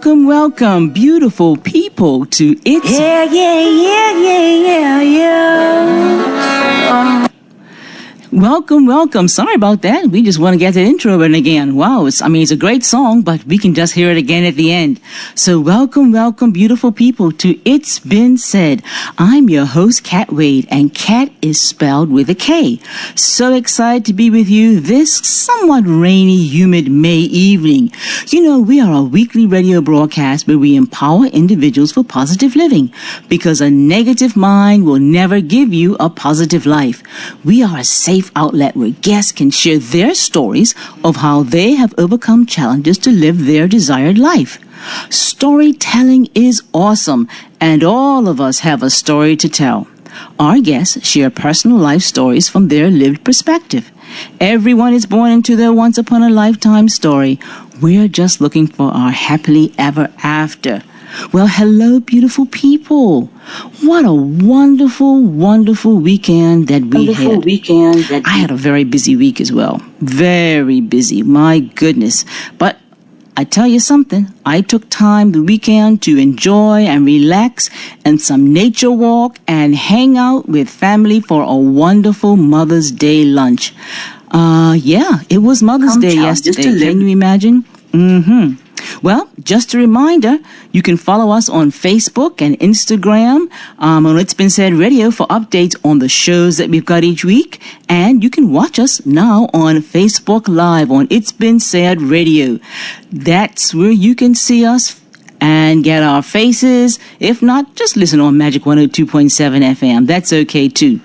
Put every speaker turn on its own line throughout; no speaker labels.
Welcome, welcome, beautiful people to It's... Welcome, welcome. Sorry about that. We just want to get the intro in again. Wow, it's a great song, but we can just hear it again at the end. So welcome, welcome, beautiful people to It's Been Said. I'm your host, Kat Wade, and Kat is spelled with a K. So excited to be with you this somewhat rainy, humid May evening. You know, we are a weekly radio broadcast where we empower individuals for positive living, because a negative mind will never give you a positive life. We are a safe outlet where guests can share their stories of how they have overcome challenges to live their desired life. Storytelling is awesome, and all of us have a story to tell. Our guests share personal life stories from their lived perspective. Everyone is born into their once upon a lifetime story. We're just looking for our happily ever after. Well, hello, beautiful people. What a wonderful, wonderful weekend that we had. I had a very busy week as well. Very busy. My goodness. But I tell you something, I took time the weekend to enjoy and relax and some nature walk and hang out with family for a wonderful Mother's Day lunch. It was Mother's Day yesterday. Can you imagine? Well, just a reminder, you can follow us on Facebook and Instagram on It's Been Said Radio for updates on the shows that we've got each week. And you can watch us now on Facebook Live on It's Been Said Radio. That's where you can see us and get our faces. If not, just listen on Magic 102.7 FM. That's okay too.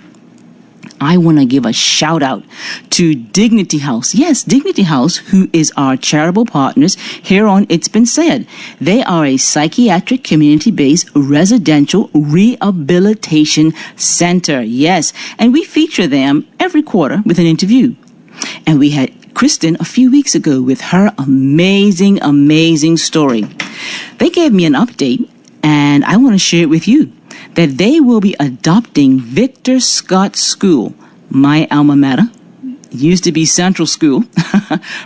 I want to give a shout out to Dignity House. Yes, Dignity House, who is our charitable partners here on It's Been Said. They are a psychiatric community-based residential rehabilitation center. Yes, and we feature them every quarter with an interview. And we had Kristen a few weeks ago with her amazing, amazing story. They gave me an update, and I want to share it with you, that they will be adopting Victor Scott School, my alma mater. It used to be Central School,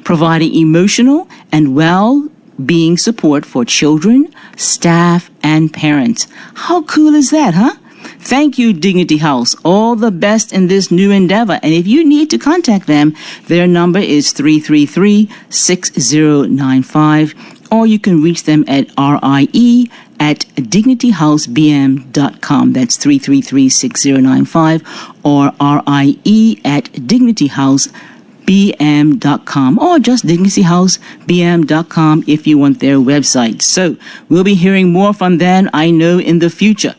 providing emotional and well-being support for children, staff, and parents. How cool is that, huh? Thank you, Dignity House. All the best in this new endeavor. And if you need to contact them, their number is 333-6095, or you can reach them at RIE@dignityhousebm.com. That's 333-6095, or RIE@dignityhousebm.com, or just dignityhousebm.com if you want their website. So we'll be hearing more from them, I know, in the future.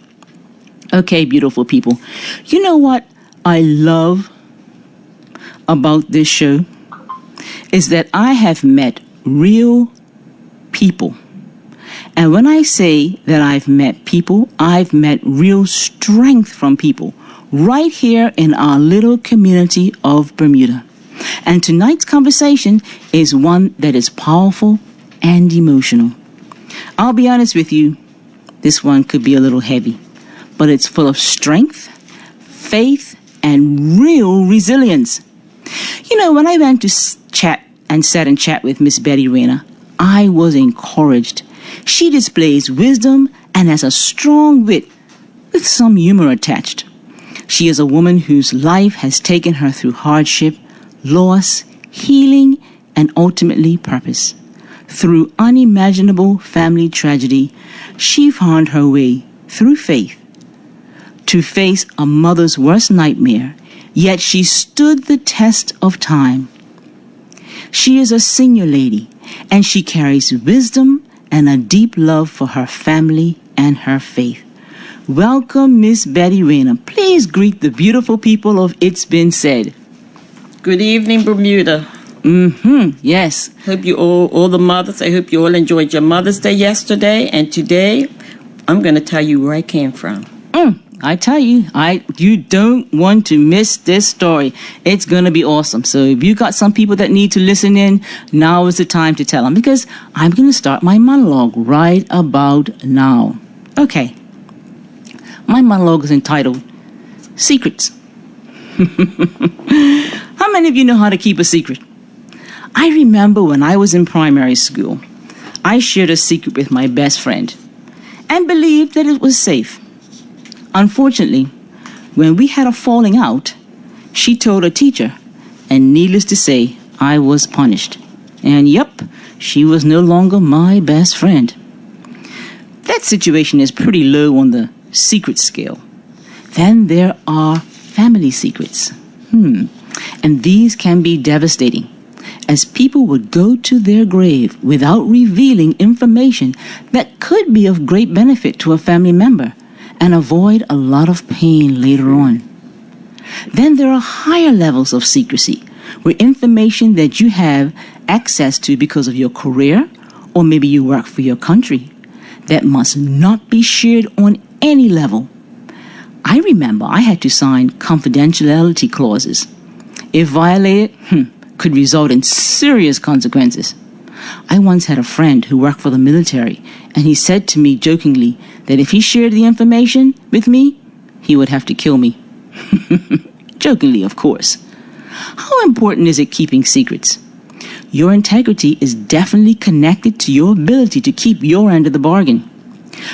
Okay, beautiful people. You know what I love about this show is that I have met real people. And when I say that I've met people, I've met real strength from people right here in our little community of Bermuda. And tonight's conversation is one that is powerful and emotional. I'll be honest with you, this one could be a little heavy, but it's full of strength, faith, and real resilience. You know, when I went to sat and chat with Miss Betty Rayner, I was encouraged. She displays wisdom and has a strong wit with some humor attached. She is a woman whose life has taken her through hardship, loss, healing, and ultimately purpose. Through unimaginable family tragedy, she found her way through faith to face a mother's worst nightmare, yet she stood the test of time. She is a senior lady, and she carries wisdom and a deep love for her family and her faith. Welcome, Miss Betty Rayner. Please greet the beautiful people of It's Been Said.
Good evening, Bermuda.
Yes.
Hope you all the mothers, I hope you all enjoyed your Mother's Day yesterday. And today, I'm going to tell you where I came from.
I tell you, you don't want to miss this story. It's going to be awesome. So if you got some people that need to listen in, now is the time to tell them, because I'm going to start my monologue right about now. Okay. My monologue is entitled Secrets. How many of you know how to keep a secret? I remember when I was in primary school, I shared a secret with my best friend and believed that it was safe. Unfortunately, when we had a falling out, she told a teacher, and needless to say, I was punished. And yup, she was no longer my best friend. That situation is pretty low on the secret scale. Then there are family secrets. And these can be devastating, as people would go to their grave without revealing information that could be of great benefit to a family member and avoid a lot of pain later on. Then there are higher levels of secrecy, where information that you have access to because of your career, or maybe you work for your country, that must not be shared on any level. I remember I had to sign confidentiality clauses. If violated, could result in serious consequences. I once had a friend who worked for the military, and he said to me jokingly that if he shared the information with me, he would have to kill me. Jokingly, of course. How important is it keeping secrets? Your integrity is definitely connected to your ability to keep your end of the bargain.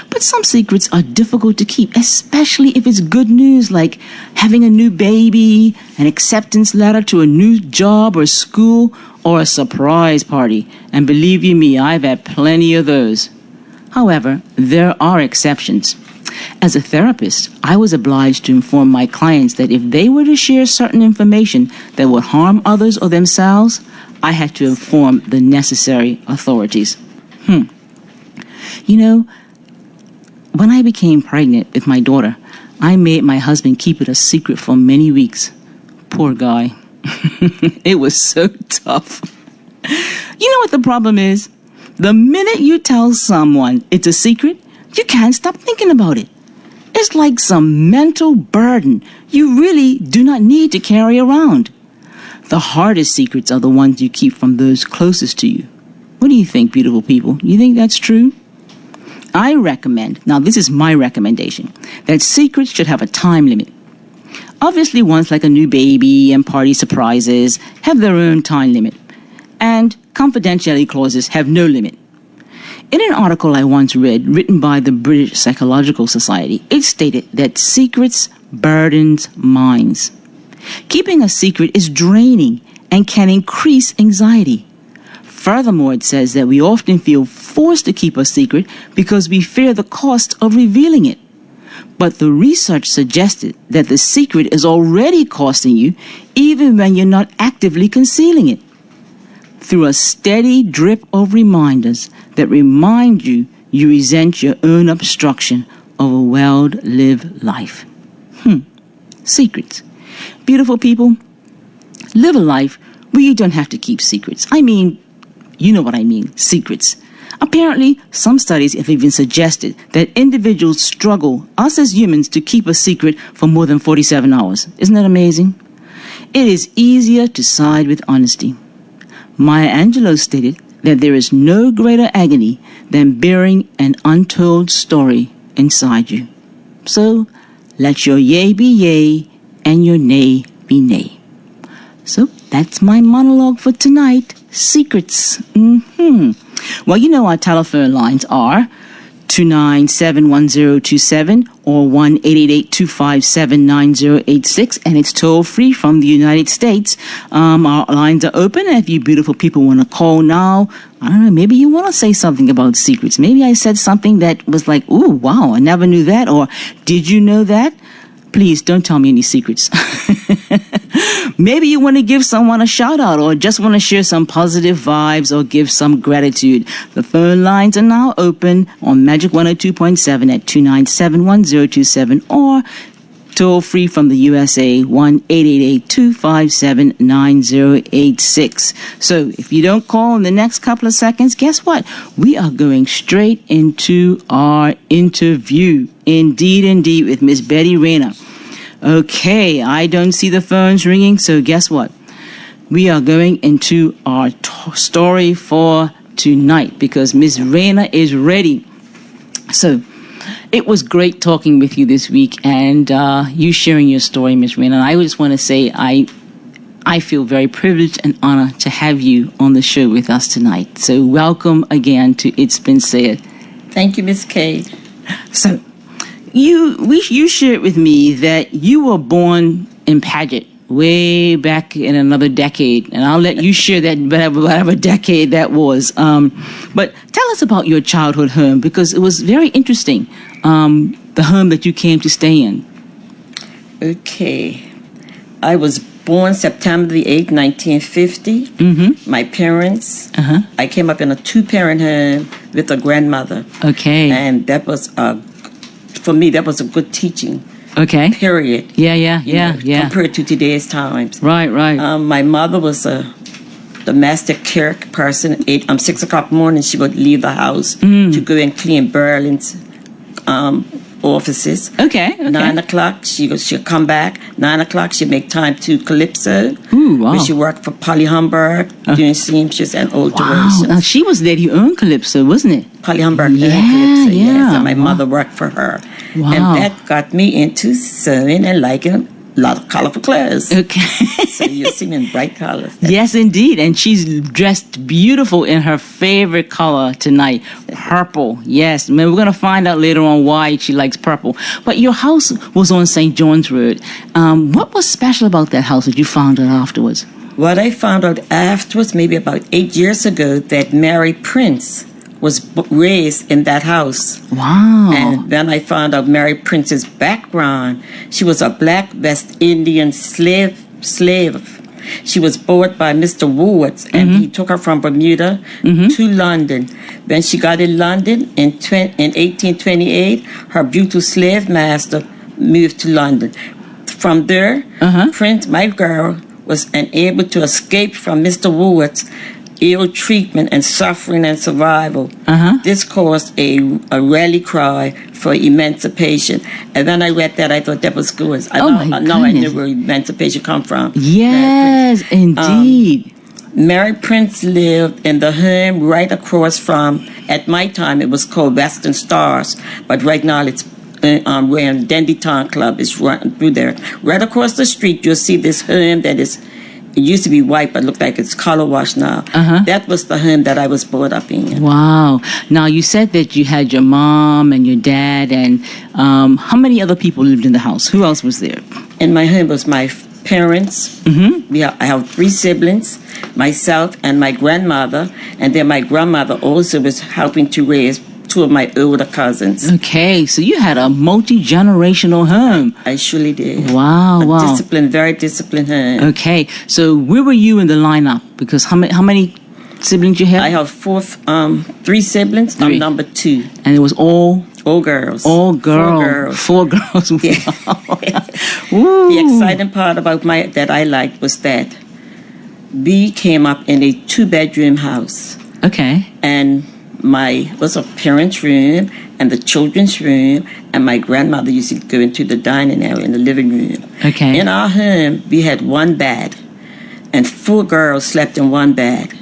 But some secrets are difficult to keep, especially if it's good news like having a new baby, an acceptance letter to a new job or school, or a surprise party. And believe you me, I've had plenty of those. However, there are exceptions. As a therapist, I was obliged to inform my clients that if they were to share certain information that would harm others or themselves, I had to inform the necessary authorities. You know, when I became pregnant with my daughter, I made my husband keep it a secret for many weeks. Poor guy. It was so tough. You know what the problem is? The minute you tell someone it's a secret, you can't stop thinking about it. It's like some mental burden you really do not need to carry around. The hardest secrets are the ones you keep from those closest to you. What do you think, beautiful people? You think that's true? I recommend, now this is my recommendation, that secrets should have a time limit. Obviously, ones like a new baby and party surprises have their own time limit, and confidentiality clauses have no limit. In an article I once read, written by the British Psychological Society, it stated that secrets burdens minds. Keeping a secret is draining and can increase anxiety. Furthermore, it says that we often feel forced to keep a secret because we fear the cost of revealing it. But the research suggested that the secret is already costing you even when you're not actively concealing it. Through a steady drip of reminders that remind you you resent your own obstruction of a well-lived life. Secrets. Beautiful people, live a life where you don't have to keep secrets. I mean, you know what I mean, secrets. Apparently, some studies have even suggested that individuals struggle, us as humans, to keep a secret for more than 47 hours. Isn't that amazing? It is easier to side with honesty. Maya Angelou stated that there is no greater agony than bearing an untold story inside you. So, let your yea be yea and your nay be nay. So, that's my monologue for tonight. Secrets. Well, you know our telephone lines are 2971027 or 1-888-257-9086, and it's toll-free from the United States. Our lines are open, and if you beautiful people want to call now, I don't know, maybe you want to say something about secrets. Maybe I said something that was like, ooh, wow, I never knew that, or did you know that? Please don't tell me any secrets. Maybe you want to give someone a shout out or just want to share some positive vibes or give some gratitude. The phone lines are now open on Magic 102.7 at 2971027 or toll free from the USA 1-888-257-9086. So if you don't call in the next couple of seconds, guess what? We are going straight into our interview. Indeed, with Miss Betty Rayner. Okay, I don't see the phones ringing, so guess what? We are going into our story for tonight because Miss Rayner is ready. So, it was great talking with you this week and you sharing your story, Miss Rayner. And I just want to say I I feel very privileged and honored to have you on the show with us tonight. So welcome again to It's Been Said.
Thank you, Miss Kate.
So you shared with me that you were born in Paget way back in another decade, and I'll let you share that whatever decade that was. But tell us about your childhood home, because it was very interesting, the home that you came to stay in.
Okay. I was born September the 8th, 1950.
Mm-hmm.
My parents,
Uh-huh.
I came up in a two-parent home with a grandmother.
Okay.
And that was, for me, that was a good teaching.
Okay.
Period.
Yeah.
Compared to today's times.
Right.
My mother was a domestic care person. 6 o'clock morning, she would leave the house to go and clean Berlin's offices.
Okay.
9 o'clock, she'll come back. 9 o'clock, she'll make time to Calypso.
Ooh, wow.
Where she worked for Polly Humberg, doing seamstress and alterations.
Wow. Now, she was the lady who owned Calypso, wasn't it?
Polly Humberg
Yeah,
and Calypso, yes.
yeah.
And my mother worked for her.
Wow.
And that got me into sewing and liking a lot of colorful clothes.
Okay.
So you see me in bright colors.
Yes, indeed. And she's dressed beautiful in her favorite color tonight, purple. Yes. I mean, we're going to find out later on why she likes purple. But your house was on St. John's Road. What was special about that house that you found out afterwards?
What I found out afterwards, maybe about 8 years ago, that Mary Prince was raised in that house.
Wow.
And then I found out Mary Prince's background. She was a black West Indian slave. She was bought by Mr. Woolworths, and he took her from Bermuda to London. When she got in London in 1828, her beautiful slave master moved to London. From there, Prince, my girl, was unable to escape from Mr. Woolworth's ill treatment and suffering and survival. This caused a rally cry for emancipation. And when I read that, I thought that was good. I knew where emancipation come from.
Yes, indeed.
Mary Prince lived in the home right across from, at my time, it was called Western Stars, but right now it's where Dandy Town Club is run through there. Right across the street, you'll see this home that is, it used to be white, but looked like it's color washed now. That was the home that I was brought up in.
Wow. Now, you said that you had your mom and your dad, and how many other people lived in the house? Who else was there?
In my home was my parents. I have 3 siblings, myself and my grandmother, and then my grandmother also was helping to raise 2 of my older cousins.
Okay, so you had a multi-generational home.
I surely did.
Wow.
Disciplined, very disciplined home.
Okay, so where were you in the lineup? Because how many siblings you have?
I have 3 siblings.
3.
I'm number 2.
And it was all
girls.
All girls. 4 girls.
Yeah.
Wow.
The exciting part about that I liked was that we came up in a 2-bedroom house.
Okay.
And was a parents' room and the children's room, and my grandmother used to go into the dining area in the living room.
Okay.
In our home, we had 1 bed, and 4 girls slept in 1 bed.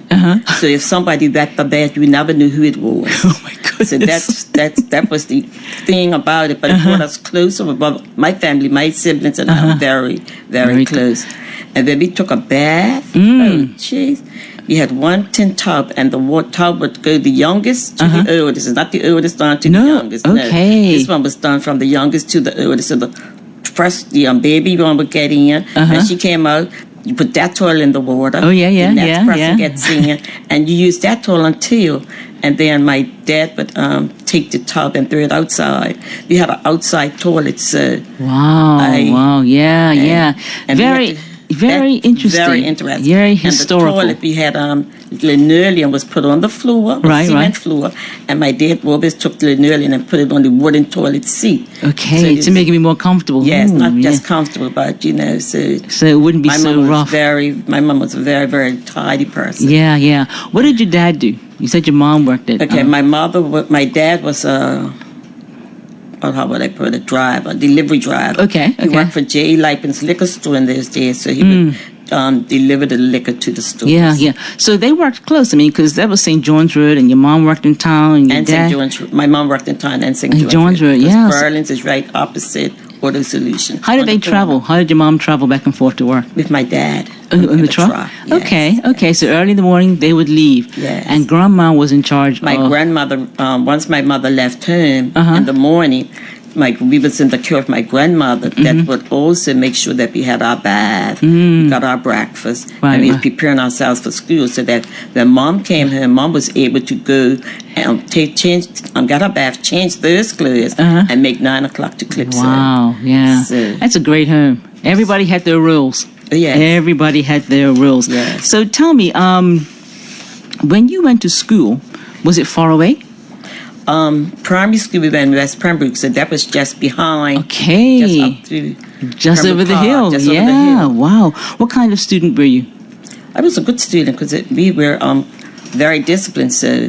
So if somebody wet the bed, you never knew who it was.
Oh my goodness.
So that was the thing about it. But it brought us closer. My family, my siblings, and I were very, very close. And then we took a bath. Oh, jeez. We had 1 tin tub, and the tub would go the youngest to the oldest. It's not the oldest down to the youngest.
Okay.
No. This one was done from the youngest to the oldest. So the first baby one would get in. When she came out, you put that toilet in the water.
Oh, yeah.
The next person gets in, and you use that toilet until. And then my dad would take the tub and throw it outside. We had an outside toilet, so.
Wow. Yeah.
And
Very interesting.
Very interesting.
Very historical.
And the toilet, we had linoleum was put on the floor, cement floor, and my dad always took the linoleum and put it on the wooden toilet seat.
Okay, to make it more comfortable.
Yes, not just comfortable, but so
it wouldn't be so rough.
My mom was a very, very tidy person.
Yeah. What did your dad do? You said your mom worked at.
Okay, my dad was how would I put it? Delivery driver.
Okay.
He worked for J. Lipin's liquor store in those days, so he would deliver the liquor to the stores.
Yeah. So they worked close. I mean, because that was St. John's Road, and your mom worked in town, and your dad.
St. John's Road. My mom worked in town and St.
John's Road. Yeah.
Berlin's is right opposite auto solution.
How did they travel? How did your mom travel back and forth to work?
With my dad.
In the truck?
Yes.
Okay. So early in the morning, they would leave.
Yes.
And grandma was in charge
my grandmother, once my mother left home in the morning, we was in the care of my grandmother that would also make sure that we had our bath, we got our breakfast, and we were preparing ourselves for school so that when mom came home, mom was able to go and got her bath, change those clothes, and make 9 o'clock to clip sew.
Wow, yeah. So, that's a great home. Everybody had their rules.
Yes.
Everybody had their rules.
Yes.
So tell me, when you went to school, was it far away?
Primary school we went in West Pembroke, so that was just behind.
Okay.
Just up through
just over the hill.
Just over the hill.
Wow. What kind of student were you?
I was a good student because we were very disciplined. So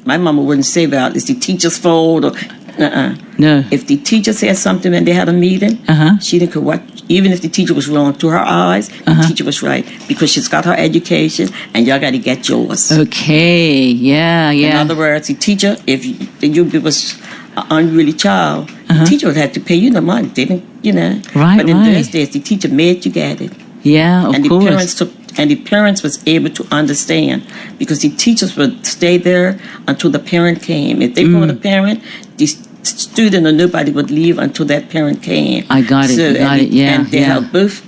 my mama wouldn't say, well, it's the teacher's fault or
No.
If the teacher said something when they had a meeting, she didn't care what. Even if the teacher was wrong, to her eyes, the teacher was right because she's got her education, and y'all got to get yours.
Okay, yeah.
In other words, the teacher, if you was an unruly child, the teacher would have to pay you the money. They didn't,
Right,
but in those days, the teacher made you get it.
Yeah, of
course. And the parents was able to understand because the teachers would stay there until the parent came. If they brought a parent, the student or nobody would leave until that parent came.
I got it.
And they held both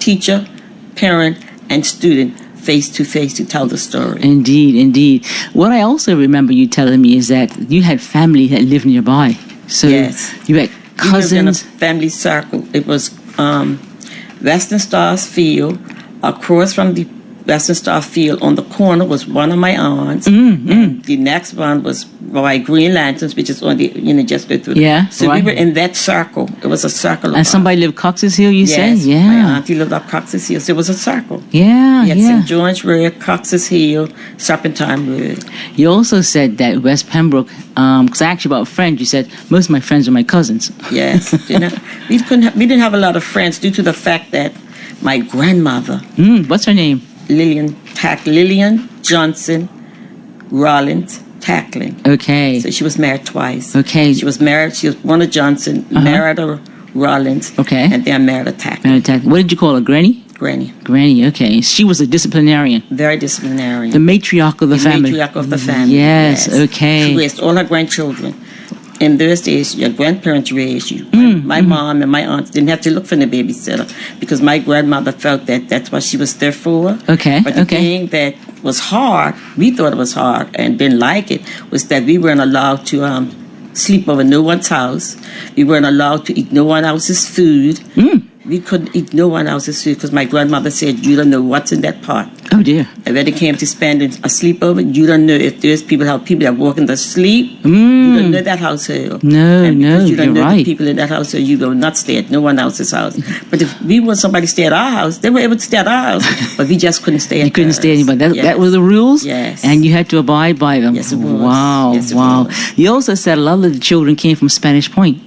teacher, parent, and student face to face to tell the story.
Indeed. What I also remember you telling me is that you had family that lived nearby. So
yes.
You had cousins.
We lived in a family circle. It was Western Stars Field. Across from the Western Star Field on the corner was one of my aunts. And the next one was by Green Lanterns, which is on the, just go through.
Yeah.
So we were in that circle. It was a circle.
And somebody lived Cox's Hill, you said? Yeah.
My auntie lived up Cox's Hill. So it was a circle.
Yeah,
we had St. George Road, Cox's Hill, Serpentine Road.
You also said that West Pembroke, because I asked you about friends, you said most of my friends are my cousins.
Yes. We didn't have a lot of friends due to the fact that my grandmother.
What's her name?
Lillian Johnson Rollins Tackling.
Okay.
So she was married twice.
Okay.
She was one of Johnson, married a Rollins.
Okay.
And then married a Tackling.
What did you call her? Granny? Granny, okay. She was a disciplinarian.
Very disciplinarian.
The matriarch of the family.
The matriarch of the family.
Yes, okay.
She raised all her grandchildren. In those days, your grandparents raised you. My mom and my aunts didn't have to look for the babysitter because my grandmother felt that that's what she was there for.
Okay.
But the thing that was hard, we thought it was hard and didn't like it, was that we weren't allowed to sleep over no one's house. We weren't allowed to eat no one else's food. We couldn't eat no one else's food because my grandmother said, you don't know what's in that pot.
Oh, dear.
And when it came to spending a sleepover, you don't know if there's people that walk in the sleep. You don't know that household.
No,
you don't know
right.
the people in that household, you will not stay at no one else's house. But if we want somebody to stay at our house, they were able to stay at our house, but we just couldn't stay at
You couldn't stay anybody.
Yes.
That were the rules?
Yes.
And you had to abide by them?
Yes, it was.
Wow,
Yes, it
wow.
was.
You also said a lot of the children came from Spanish Point.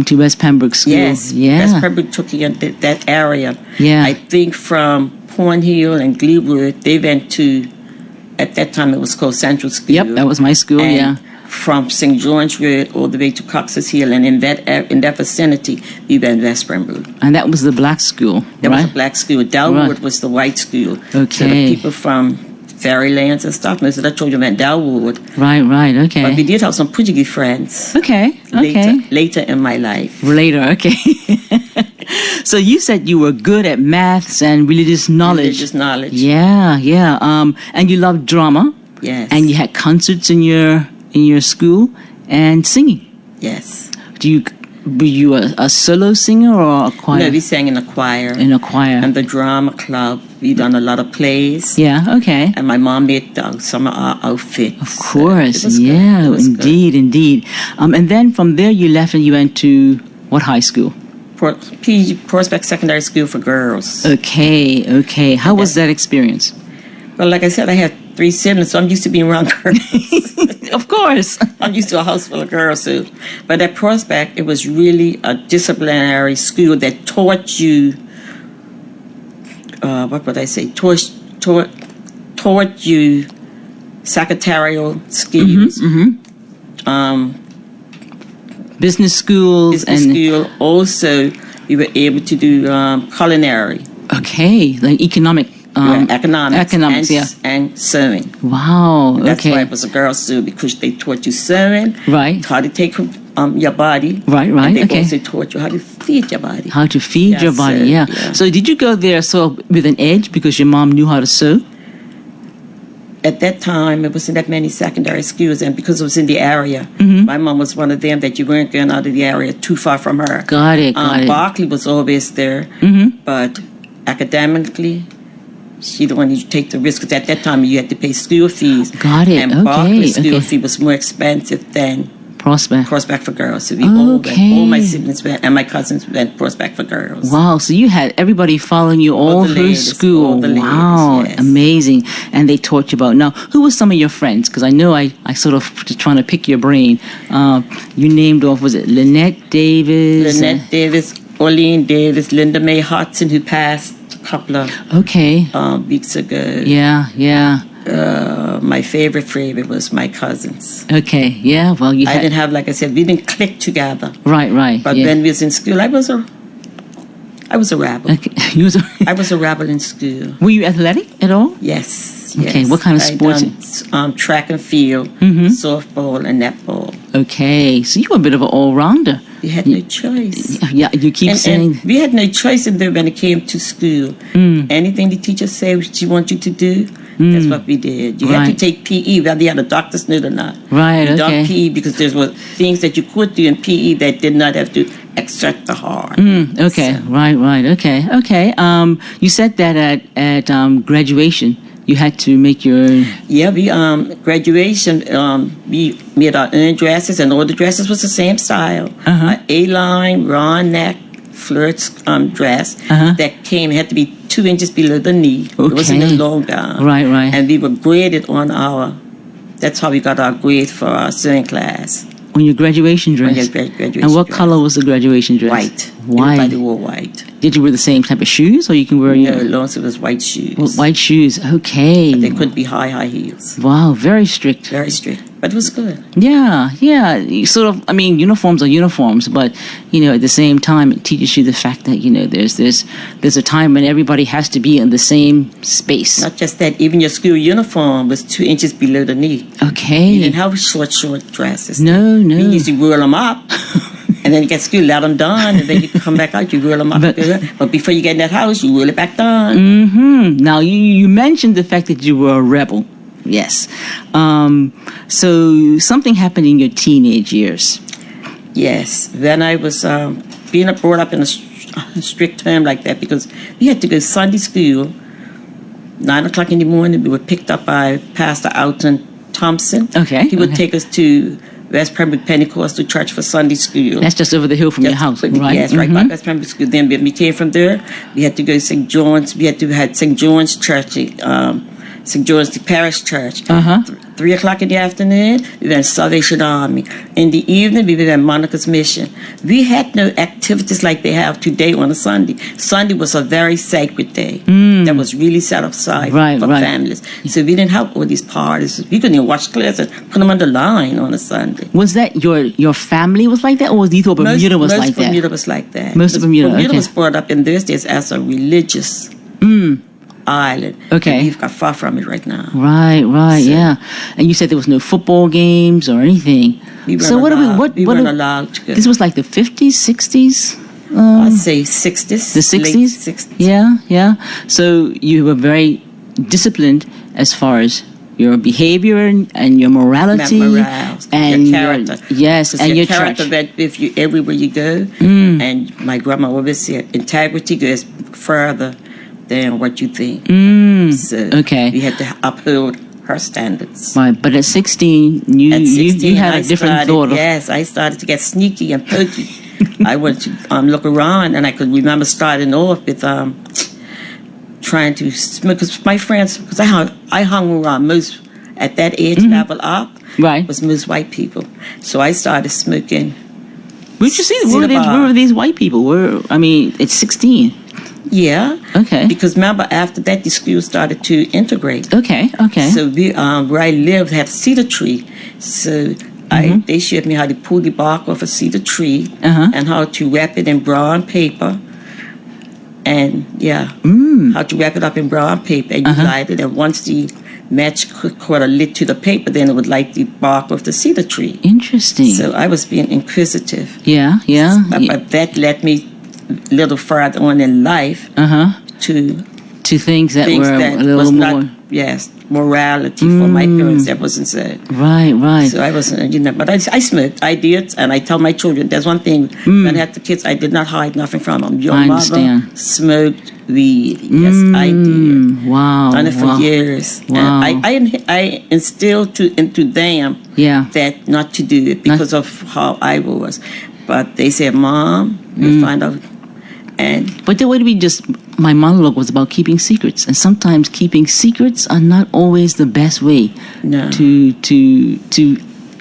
To West Pembroke School.
Yes, West Pembroke took you in that area.
Yeah.
I think from Cornhill and Gleewood, they went to, at that time it was called Central School.
Yep, that was my school,
and from St. George Road all the way to Cox's Hill, and in that vicinity, we went West Pembroke.
And that was the black school,
That was a black school. Dalwood was the white school.
Okay.
So the people from Fairylands and stuff, most of the children went Dalwood.
Right, okay.
But we did have some Portuguese friends.
Okay.
Later in my life.
Later, okay. So you said you were good at maths and religious knowledge. Yeah. And you loved drama.
Yes.
And you had concerts in your school and singing.
Yes.
Were you a solo singer or a choir?
No, we sang in a choir.
In a choir.
And the drama club. We done a lot of plays.
Yeah, okay.
And my mom made some of our outfits.
Of course,
so
indeed. And then from there you left and you went to what high school?
Prospect Secondary School for Girls.
Okay. How was that experience?
Well, like I said, I had 3 siblings, so I'm used to being around girls.
Of course.
I'm used to a house full of girls, too. But at Prospect, it was really a disciplinary school that taught you, taught you secretarial skills,
business schools
business school. Also, we were able to do culinary.
Okay, like economics,
and sewing.
Wow.
And that's
okay.
why it was a girls' school, because they taught you sewing,
Right.
how to take your body,
Right.
and they
Okay.
also taught you how to feed your body.
How to feed
Yes,
your body,
sir.
yeah.
Yeah.
So did you go there with an edge because your mom knew how to sew?
At that time, it wasn't that many secondary schools, and because it was in the area, my mom was one of them that you weren't going out of the area too far from her.
Got it.
Berkeley was always there, but academically, she the one who take the risk, because at that time you had to pay school fees.
Got it.
And
Okay,
Berkeley school
okay.
fee was more expensive than
Prospect.
for Girls. So we all my
Okay.
siblings went, and my cousins went Prospect for Girls.
Wow, so you had everybody following you all
the
through
ladies,
school.
all the ladies,
Wow,
yes.
amazing. And they taught you about. Now, who were some of your friends? Because I know I sort of just trying to pick your brain. You named off, was it Lynette Davis?
Lynette Davis, Orlean Davis, Linda Mae Hodson, who passed a couple of
Okay.
weeks ago.
Yeah.
My favorite was my cousins.
Okay, yeah, well, you
I
had...
didn't have, like I said, we didn't click together.
Right.
But
yeah.
when we was in school, I was a rebel.
Okay. You was,
I was a rebel in school.
were you athletic at all?
Yes.
Okay,
yes.
what kind of sports?
I done, track and field, softball, and netball.
Okay, so you were a bit of an all-rounder.
We had no choice.
Yeah, you keep saying...
And we had no choice in there when it came to school. Anything the teacher said she wanted you to do, that's what we did. You had to
Right.
take PE, whether you had a doctor's note or not.
Right,
You done
okay.
PE because there was things that you could do in PE that did not have to extract the heart.
Okay,
So,
right. Okay. You said that at graduation you had to make your...
yeah, we graduation, we made our own dresses, and all the dresses was the same style.
Uh-huh.
A-line, round neck, flirt's dress that had to be 2 inches below the knee. It wasn't a
Okay.
long gown.
Right.
And we were graded on that's how we got our grade for our sewing class.
On your graduation dress.
On your graduation
And what
dress.
color was the graduation dress?
White.
White.
Everybody wore white.
Did you wear the same type of shoes, or you can wear
No,
your...
as long as it was white shoes.
White shoes, okay.
They couldn't be high heels.
Wow, very strict.
Very strict. But it was good.
Yeah. You sort of, I mean, uniforms are uniforms, but, at the same time, it teaches you the fact that, there's a time when everybody has to be in the same space.
Not just that, even your school uniform was 2 inches below the knee.
Okay.
You didn't have short dresses.
No.
You used to roll them up. And then you get to school, let them down, and then you can come back out, you roll them up. But before you get in that house, you roll it back down.
Now, you mentioned the fact that you were a rebel. Yes. So something happened in your teenage years.
Yes. Then I was being brought up in a strict term like that, because we had to go to Sunday school. 9 o'clock in the morning, we were picked up by Pastor Alton Thompson.
Okay.
He would take us to West Pembroke Pentecostal Church for Sunday school.
That's just over the hill from your house, right?
Yes, right by West Pembroke School. Then when we came from there, we had to go to St. John's. We had to have St. John's Church, St. John's the Parish Church. 3 o'clock in the afternoon, we went to Salvation Army. In the evening, we were at Monica's Mission. We had no activities like they have today on a Sunday. Sunday was a very sacred day that was really set aside for families. So we didn't have all these parties. We couldn't even watch class and put them on the line on a Sunday.
Was that your family was like that, or you thought Bermuda was like that?
Bermuda was like that.
Most of Bermuda, okay.
was brought up in those days as a religious island.
Okay.
And we've got far from it right now.
Right, yeah. And you said there was no football games or anything.
We weren't
so what
allowed.
What
we weren't allowed to go.
This was like the 50s, 60s?
I'd say 60s.
The 60s?
Late 60s.
Yeah. So you were very disciplined as far as your behavior and your morality and
your character.
And your
character
church.
that with you everywhere you go. And my grandma always said, integrity goes further than what you think. So we had to uphold her standards.
Right, but at 16, you had a different thought.
Yes, I started to get sneaky and pokey. I went to look around, and I could remember starting off with trying to smoke. Because my friends, because I hung around most at that age level up, was most white people. So I started smoking.
Where'd you see? Where were these white people? It's 16.
Yeah.
Okay.
Because remember, after that, the school started to integrate.
Okay.
So we, where I lived, had a cedar tree. So They showed me how to pull the bark off a cedar tree and how to wrap it in brown paper. And how to wrap it up in brown paper, and you light it, and once the match caught a lit to the paper, then it would light the bark of the cedar tree.
Interesting.
So I was being inquisitive.
Yeah.
But that led me a little further on in life
to things that were a little more.
Morality for my parents that wasn't said.
Right.
So I wasn't, but I smoked. I did, and I tell my children, there's one thing, when I had the kids, I did not hide nothing from them. Your mother smoked weed. Yes, I did.
Wow.
Done it for years.
Wow.
And I instilled into them that not to do it because of how I was. But they said, Mom, you'll find out.
But the way to be my monologue was about keeping secrets, and sometimes keeping secrets are not always the best way to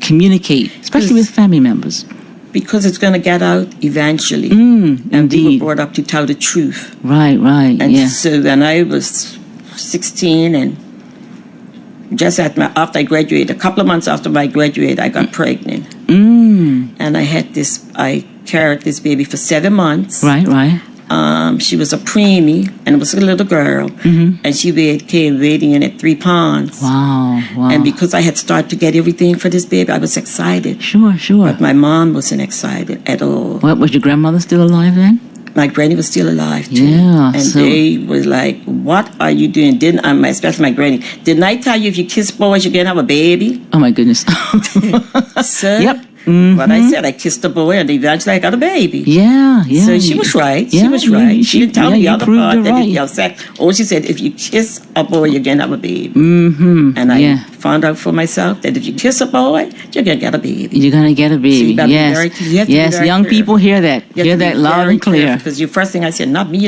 communicate, especially with family members.
Because it's going to get out eventually.
Indeed.
And we were brought up to tell the truth.
Right.
And so when I was 16 and just after I graduated, a couple of months after I graduated, I got pregnant. And I carried this baby for 7 months.
Right.
She was a preemie, and it was a little girl, and she came weighing in at 3 pounds.
Wow.
And because I had started to get everything for this baby, I was excited.
Sure.
But my mom wasn't excited at all.
What, was your grandmother still alive then?
My granny was still alive too.
Yeah.
And they was like, "What are you doing?" Especially my granny. Didn't I tell you if you kiss boys, you're gonna have a baby?
Oh my goodness.
So,
yep.
But I said I kissed a boy, and eventually I got a baby.
Yeah.
So she was right. She was right. She didn't tell me the other part that if sex. Or she said, if you kiss a boy, you're gonna have a baby. And I found out for myself that if you kiss a boy, you're gonna get a baby.
You're gonna get a baby.
So
yes. Young people hear that. Hear that loud and clear.
Because your first thing I said, not me,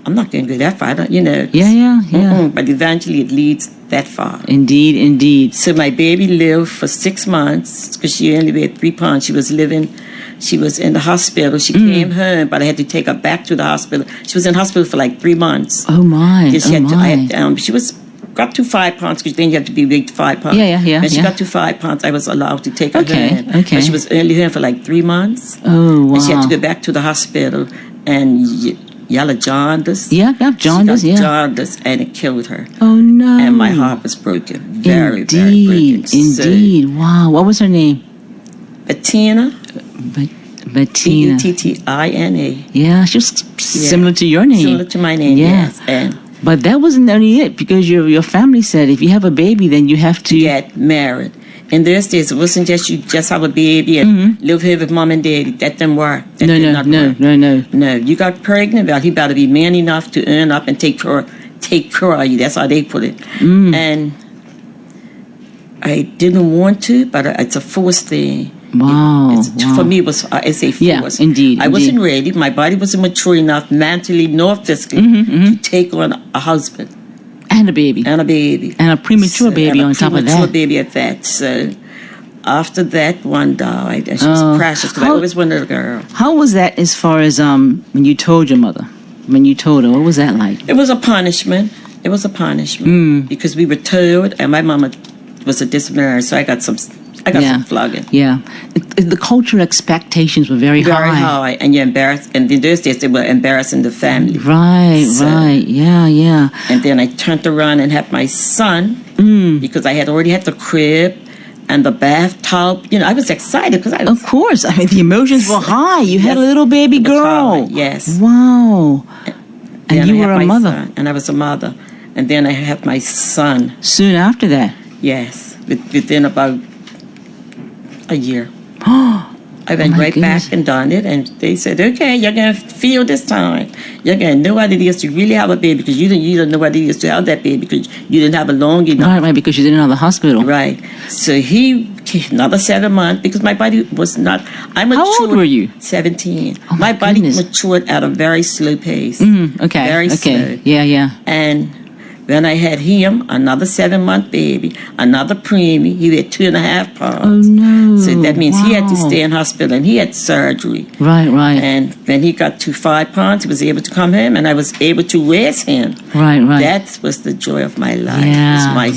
I'm not going to go that far.
Yeah.
But eventually it leads that far.
Indeed.
So my baby lived for 6 months because she only weighed 3 pounds. She was in the hospital. She came home, but I had to take her back to the hospital. She was in hospital for like 3 months.
Oh my.
She got to 5 pounds because then you have to be weighed 5 pounds.
Yeah.
When she got to 5 pounds, I was allowed to take her home.
Okay.
But she was only home for like 3 months.
Oh wow.
And she had to go back to the hospital and yellow jaundice.
Yeah, jaundice,
jaundice, and it killed her.
Oh no.
And my heart was broken. Very broken.
Indeed. Wow. What was her name?
Bettina.
Bettina.
Bettina.
Yeah, she was similar to your name.
Similar to my name, yes.
But that wasn't only it, because your family said if you have a baby, then you have to
get married. In those days, it wasn't just you just have a baby and live here with mom and daddy. That didn't work.
No.
You got pregnant, well, he better be man enough to earn up and take care of you. That's how they put it. And I didn't want to, but it's a forced thing.
Wow.
For me, it's a force.
Yeah, indeed.
I wasn't ready. My body wasn't mature enough mentally nor physically to take on a husband.
And a baby.
And
a premature baby on top of that.
A premature baby at that. So after that, one died. And she was precious because I always wanted a girl.
How was that as far as when you told your mother? When you told her, what was that like?
It was a punishment. Because we were told, and my mama was a disciplinarian, so I got some flogging.
Yeah. The cultural expectations were very high.
Very high. And you're embarrassed. And in those days, they were embarrassing the family.
Right. Yeah.
And then I turned around and had my son, because I had already had the crib and the bathtub. I was excited because
Of course. I mean, the emotions were high. You had a little baby girl.
Yes.
Wow. And you were a mother.
Son, and I was a mother. And then I had my son.
Soon after that?
Yes. Within about a year. I went back and done it, and they said, okay, you're going to feel this time. You're going to know what it is to really have a baby, because you don't know what it is to have that baby because you didn't have it long enough.
Right, because you didn't have the hospital.
Right. So another 7 months, because my body was not...
How old were you?
17.
Oh
my body matured at a very slow pace.
Okay.
Very slow.
Yeah.
And then I had him, another 7-month baby, another preemie. He weighed 2.5 pounds.
Oh, no.
So that means he had to stay in hospital, and he had surgery.
Right.
And when he got to 5 pounds, he was able to come home, and I was able to raise him.
Right.
That was the joy of my life.
Yeah.
My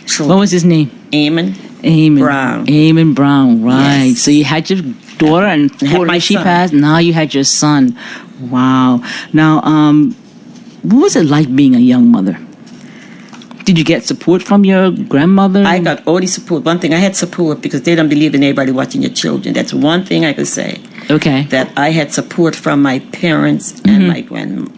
children.
What was his name?
Eamon.
Eamon
Brown.
Eamon Brown, right.
Yes.
So you had your daughter, and
I had my
she
son.
passed. Now you had your son. Wow. Now, what was it like being a young mother? Did you get support from your grandmother?
I got all the support. One thing, I had support because they don't believe in anybody watching your children. That's one thing I could say.
Okay.
That I had support from my parents and my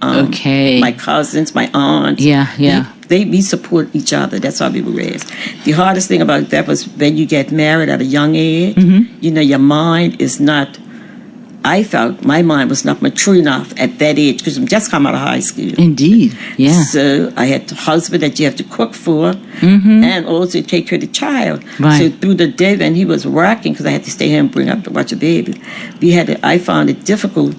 Okay.
my cousins, my aunts.
Yeah, yeah.
We support each other. That's how we were raised. The hardest thing about that was when you get married at a young age. You know, your mind is not. I felt my mind was not mature enough at that age because I'm just come out of high school.
Indeed, yeah.
So I had a husband that you have to cook for and also take care of the child.
Right.
So through the day when he was working, because I had to stay here and bring up to watch a baby, I found it difficult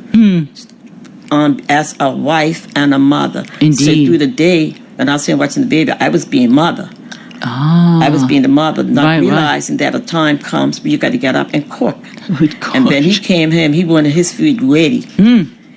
as a wife and a mother.
Indeed.
So through the day when I was here watching the baby, I was being mother.
Ah.
I was being the mother, not
Right,
realizing that a time comes where you got to get up and cook.
Good
And when he
gosh.
came home, he wanted his food ready.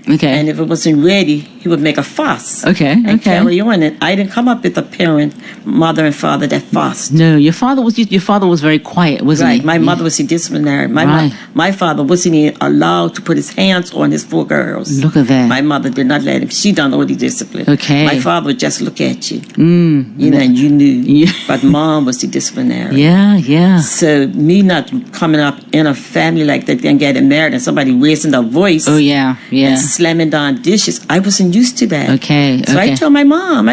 Okay.
And if it wasn't ready, he would make a fuss.
Okay,
And
okay.
carry on. And I didn't come up with a parent, mother and father that fussed.
No, your father was very quiet, wasn't
Right.
he?
My mother was a disciplinary.
Right.
My father wasn't even allowed to put his hands on his 4 girls.
Look at that.
My mother did not let him. She done all the discipline.
Okay.
My father would just look at you. You know, and you knew.
Yeah.
But mom was the disciplinary.
Yeah, yeah.
So me not coming up in a family like that and getting married and somebody raising their voice
Oh yeah, yeah.
and slamming down dishes, I wasn't used to that.
Okay,
So
okay.
I told my mom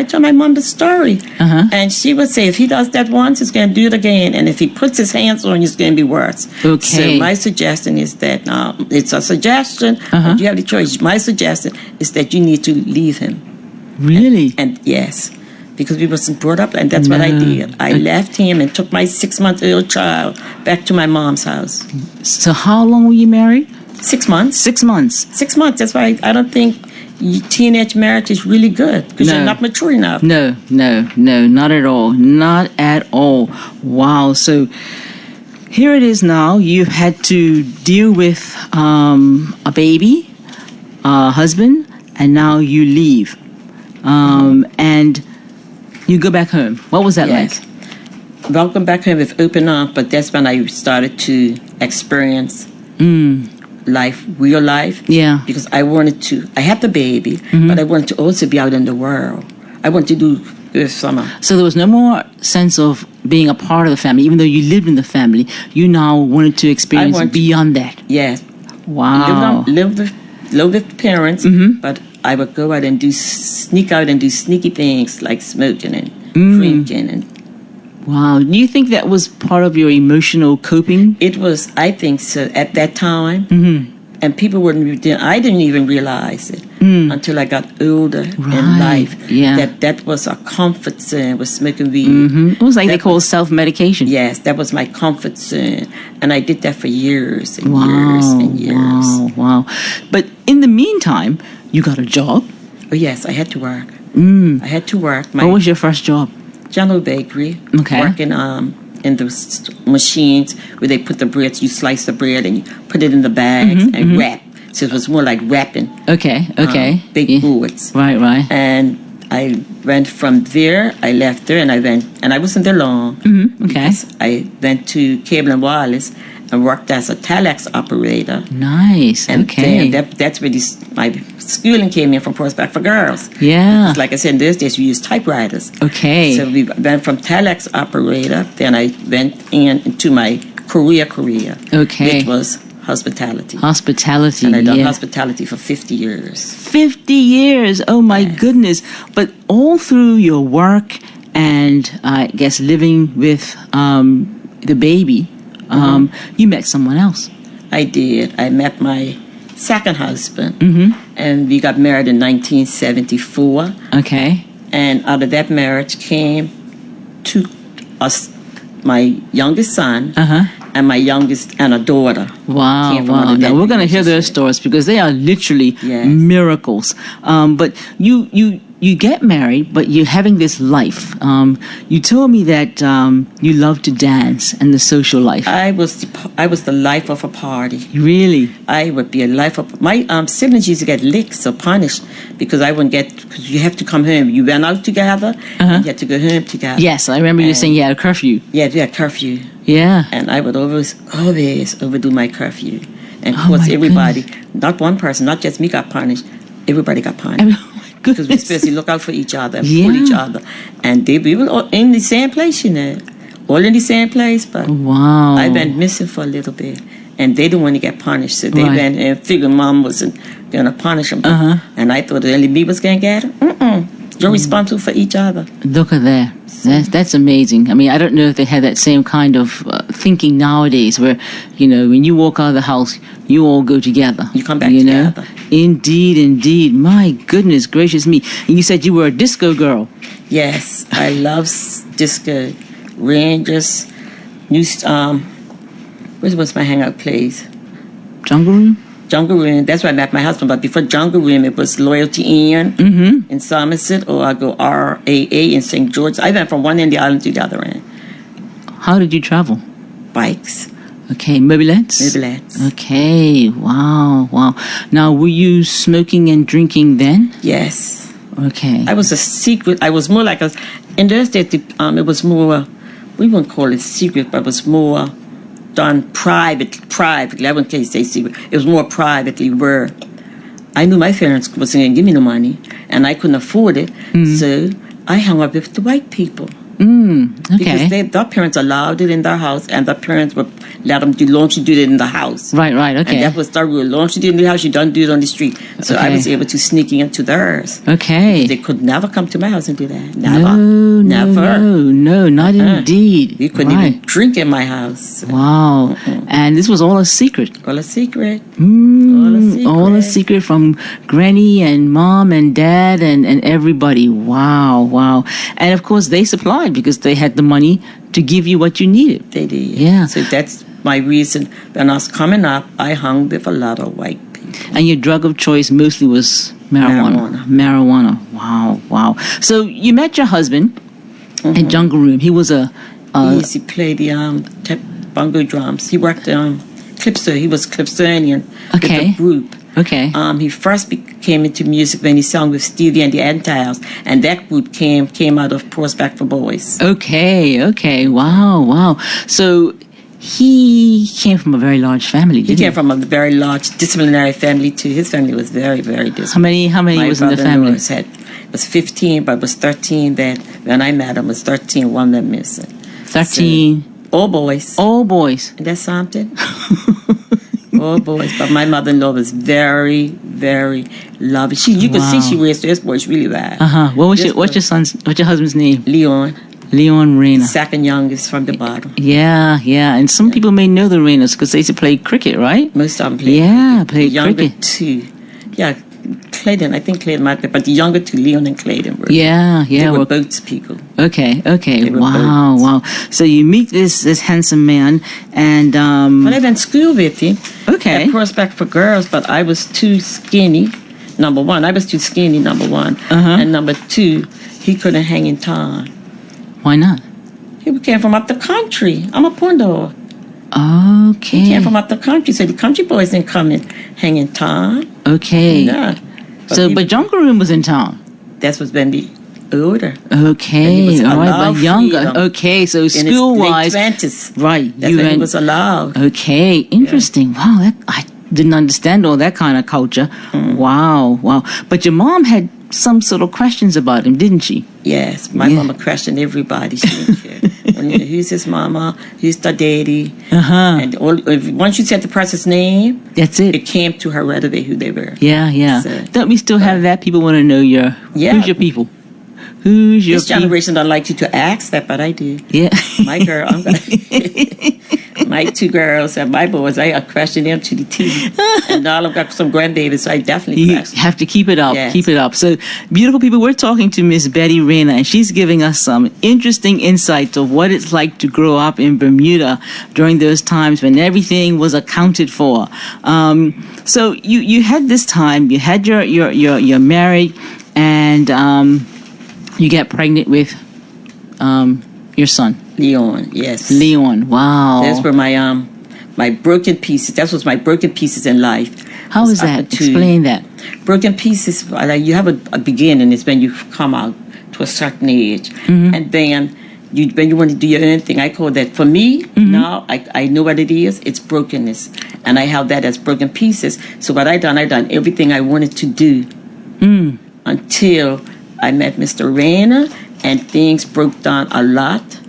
the story. And she would say, if he does that once, he's going to do it again. And if he puts his hands on you, it's going to be worse.
Okay.
So my suggestion is that, it's a suggestion, but you have the choice. My suggestion is that you need to leave him.
Really?
And yes, because we wasn't brought up, and that's what I
No.
did. I left him and took my 6-month-old child back to my mom's house.
So how long were you married?
6 months.
6 months.
6 months. That's why I don't think teenage marriage is really good because
No.
you're not mature enough.
No, not at all. Not at all. Wow. So here it is now. You've had to deal with a baby, a husband, and now you leave. And you go back home. What was that
Yes. Welcome back home with open arms, but that's when I started to experience life, real life.
Yeah.
Because I had the baby, but I wanted to also be out in the world. I wanted to do this summer.
like? So there was no more sense of being a part of the family, even though you lived in the family. You now wanted to experience beyond that.
Yes.
Wow.
Live with parents, but I would go out and sneak out and do sneaky things like smoking and drinking. And
Wow. Do you think that was part of your emotional coping?
it was, I think so, at that time. And people I didn't even realize it until I got older in
Right,
life.
yeah.
That was a comfort zone, was smoking weed.
It was like they call self-medication.
Yes, that was my comfort zone. And I did that for years and years and years.
Wow. But in the meantime, you got a job.
Oh, yes, I had to work. I had to work.
What was your first job?
General Bakery.
Okay.
Working in the machines where they put the bread. You slice the bread and you put it in the bags and wrap. So it was more like wrapping.
Okay.
Big
Yeah.
boards.
Right.
And I went from there. I left there and I wasn't there long.
Okay.
I went to Cable and Wireless and worked as a telex operator.
Nice.
And
Okay.
then that's where my schooling came in from Prospect for Girls.
Yeah.
Like I said, in those days we used typewriters.
Okay.
So we went from telex operator, then I went into my career,
Okay.
which was hospitality.
Hospitality.
And I done
yeah.
hospitality for 50 years.
50 years. Oh my goodness. But all through your work and I guess living with the baby, you met someone else.
I did. I met my second husband, and we got married in 1974.
Okay.
And out of that marriage came my youngest son, and my youngest and a daughter.
Wow.
Came from one of
Now
that
we're going to hear their
relationship.
stories because they are literally
Yes.
miracles. But you you get married, but you're having this life. You told me that you love to dance and the social life.
I was the life of a party.
Really?
I would be a life of my siblings used to get licked or punished because I wouldn't get, because you have to come home. You went out together, and you had to go home together.
Yes, I remember you saying you had a curfew.
Yeah, we had curfew.
Yeah.
And I would always overdo my curfew. And of
Oh,
course,
my
everybody, not one person, not just me got punished. Everybody got punished. Because we're supposed to look out for each other and pull each other. And we were all in the same place, all in the same place. But
Wow.
I went missing for a little bit. And they didn't want to get punished. So they went and figured Mom wasn't going to punish them. And I thought only me was going to get them. You're responsible for each other.
Look at that. That's amazing. I mean, I don't know if they had that same kind of thinking nowadays where, when you walk out of the house, you all go together.
You come back together.
Indeed, indeed. My goodness gracious me. And you said you were a disco girl.
Yes, I love disco. Rangers, where was my hangout place?
Jungle Room?
Jungle Room. That's where I met my husband. But before Jungle Room, it was Loyalty Inn in Somerset, or I go RAA in St. George. I went from one end of the island to the other end.
How did you travel?
Bikes.
Okay, mobilettes?
Mobilettes.
Okay, wow. Now, were you smoking and drinking then?
Yes.
Okay.
I was a secret. I was more like in those days, it was more, we wouldn't call it secret, but it was more done privately. I wouldn't say secret. It was more privately, where I knew my parents wasn't going to give me no money, and I couldn't afford it, so I hung up with the white people.
Okay.
Because their parents allowed it in their house, and their parents would let them do it in the house.
Right, okay.
And that was their rule. Long as you do it in the house, you don't do it on the street. So I was able to sneak into theirs.
Okay.
They could never come to my house and do that.
Never. No, not indeed.
You couldn't even drink in my house.
Wow. And this was all a secret.
All a secret.
All a secret from Granny and Mom and Dad and everybody. Wow. And of course, they supplied because they had the money to give you what you needed.
They did.
Yeah.
So that's my reason. When I was coming up, I hung with a lot of white people.
And your drug of choice mostly was marijuana. Wow. So you met your husband at Jungle Room. He was
he played the bongo drums. He worked Clipso. He was Clipsonian with the group.
Okay.
He first came into music when he sang with Stevie and the Antiles, and that group came out of Prospect for Boys.
Okay. Wow. So he came from a very large family, didn't he?
He came from a very large disciplinary family too. His family was very, very disciplinary.
How many was in the family?
It was 15, but it was 13 that when I met him, it was 13, one that missing.
13?
So, all boys.
All boys.
Is that something? All boys. But my mother-in-law was very, very loving. You could see she raised his boys really well.
What's your husband's name?
Leon
Reyna.
Second youngest from the bottom.
Yeah. And some people may know the Reynas because they used to play cricket, right?
Most of them played.
Yeah, played
younger
cricket.
Two. Yeah, Clayton. I think Clayton might be, but the younger two, Leon and Clayton, were.
They
were boats people.
Okay.
Wow.
Wow. So you meet this handsome man, and
Well, I went to school with him.
Okay.
At Prospect for Girls, but I was too skinny. Number one, I was too skinny. Number one, and number two, he couldn't hang in town.
Why not?
He came from up the country. I'm a porn dog.
Okay.
He came from up the country, so the country boys didn't come and hang in town.
Okay.
Yeah.
But Jungle Room was in town.
That was when the older.
Okay. All right, but younger.
Freedom.
Okay, so school-wise.
In his late 20s.
Right.
That's when he was allowed.
Okay. Interesting. Yeah. Wow. I didn't understand all that kind of culture. Wow. But your mom had some sort of questions about him, didn't she?
Yes, my mama questioned everybody. She didn't care. Who's his mama? Who's the daddy? And once you said the person's name,
that's it.
It came to her right away who they were.
Yeah.
So,
don't we still have that? People want to know who's your people? Who's your
This generation don't like you to ask that, but I do.
Yeah.
My girl, my two girls and my boys, I question them to the T. And all of them got some grandbabies, so I definitely question.
You have to keep it up.
Yes.
Keep it up. So, beautiful people, we're talking to Miss Betty Reyna, and she's giving us some interesting insights of what it's like to grow up in Bermuda during those times when everything was accounted for. So you had this time, you had your married, and you get pregnant with your son.
Leon, yes.
Leon, wow.
That's where my broken pieces, that was my broken pieces in life.
How is that? Explain that.
Broken pieces, like you have a beginning, it's when you come out to a certain age. And then when you want to do your own thing, I call that, for me, now, I know what it is, it's brokenness. And I have that as broken pieces. So what I done everything I wanted to do until I met Mr. Rayner, and things broke down a lot,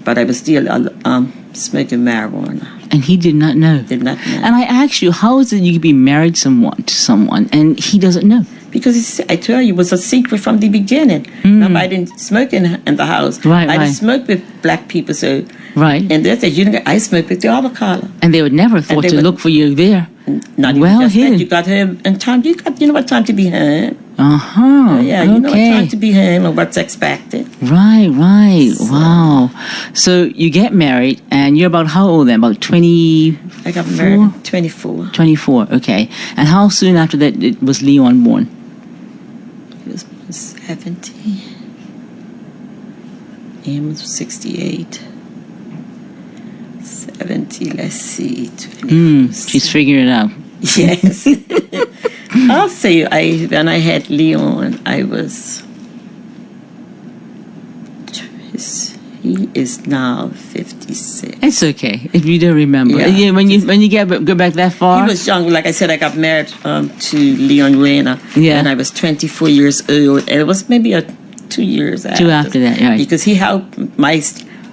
but I was still smoking marijuana.
And he did not know.
Did not know.
And I asked you, how is it you could be married to someone, and he doesn't know?
Because I tell you, it was a secret from the beginning. Remember, I didn't smoke in the house.
Right,
I didn't smoke with black people, so...
Right.
And they said, I smoked with the other color.
And they would never thought to look for you there.
Not
well
even just
hidden.
that. You got home in time. You know what time to be home.
Yeah,
you know what time to be home and what's expected.
Right. So. Wow. So you get married, and you're about how old then? About 20?
I got married at 24.
24, okay. And how soon after that was Leon born?
He was 70. Ian was 68. 70, let's see.
She's figuring it out.
Yes. I'll say when I had Leon, I was... He is now 56.
It's okay if you don't remember.
Yeah.
When you go back that far.
He was young. Like I said, I got married to Leon Rayner when I was 24 years old. And it was maybe 2 years after.
Two after that, right.
Because he helped my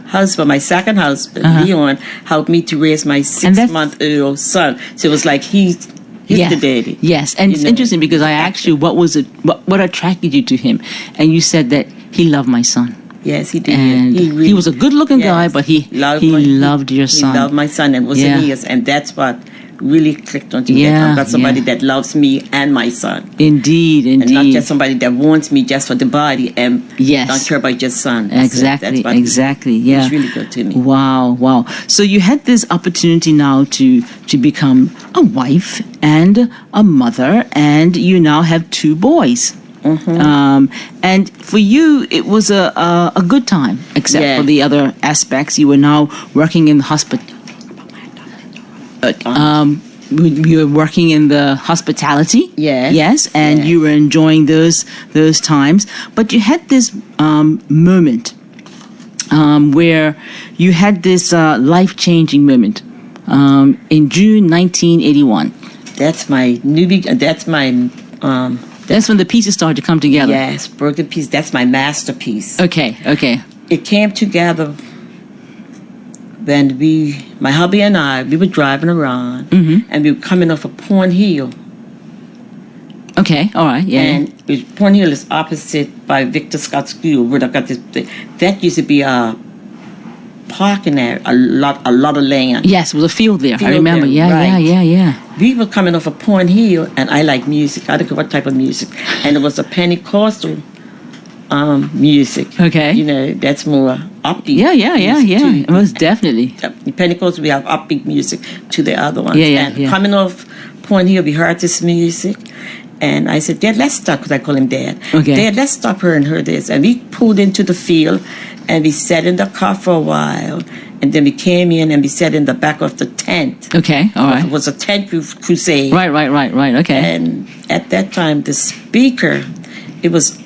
husband, my second husband, Leon, helped me to raise my 6-month-old son. So it was like he's the daddy.
Yes, and it's interesting because I asked you what attracted you to him, and you said that he loved my son.
Yes, he did.
And he was a good-looking guy, but he loved your son.
He loved my son and was in his, and that's what really clicked onto me. I've got somebody that loves me and my son.
Indeed.
And not just somebody that wants me just for the body and don't care about your son.
Exactly,
so
exactly. Yeah.
It's really good to me.
Wow. So you had this opportunity now to become a wife and a mother, and you now have 2 boys. And for you, it was a good time, except for the other aspects. You were now working in the hospital. You were working in the hospitality. Yes, and you were enjoying those times. But you had this moment where you had this life-changing moment in June 1981.
That's my
That's when the pieces started to come together.
Yes, broken piece. That's my masterpiece.
Okay.
It came together when my hubby and I, we were driving around, and we were coming off of Porn Hill.
Okay, all right, yeah.
And Porn Hill is opposite by Victor Scott School, where I got this. That used to be a parking area, a lot of land.
Yes, it was a field there. I remember. Yeah.
We were coming off of Porn Hill, and I like music. I don't care what type of music, and it was a Pentecostal music.
Okay.
You know, that's more upbeat.
Yeah. It was definitely.
Pentecostal, we have upbeat music to the other ones.
Yeah.
Coming off Porn Hill, we heard this music. And I said, Dad, let's stop, because I call him Dad.
Okay.
Dad, let's stop her and hear this. And we pulled into the field, and we sat in the car for a while. And then we came in, and we sat in the back of the tent.
Okay, all right.
It was a tent crusade.
Right, okay.
And at that time, the speaker, it was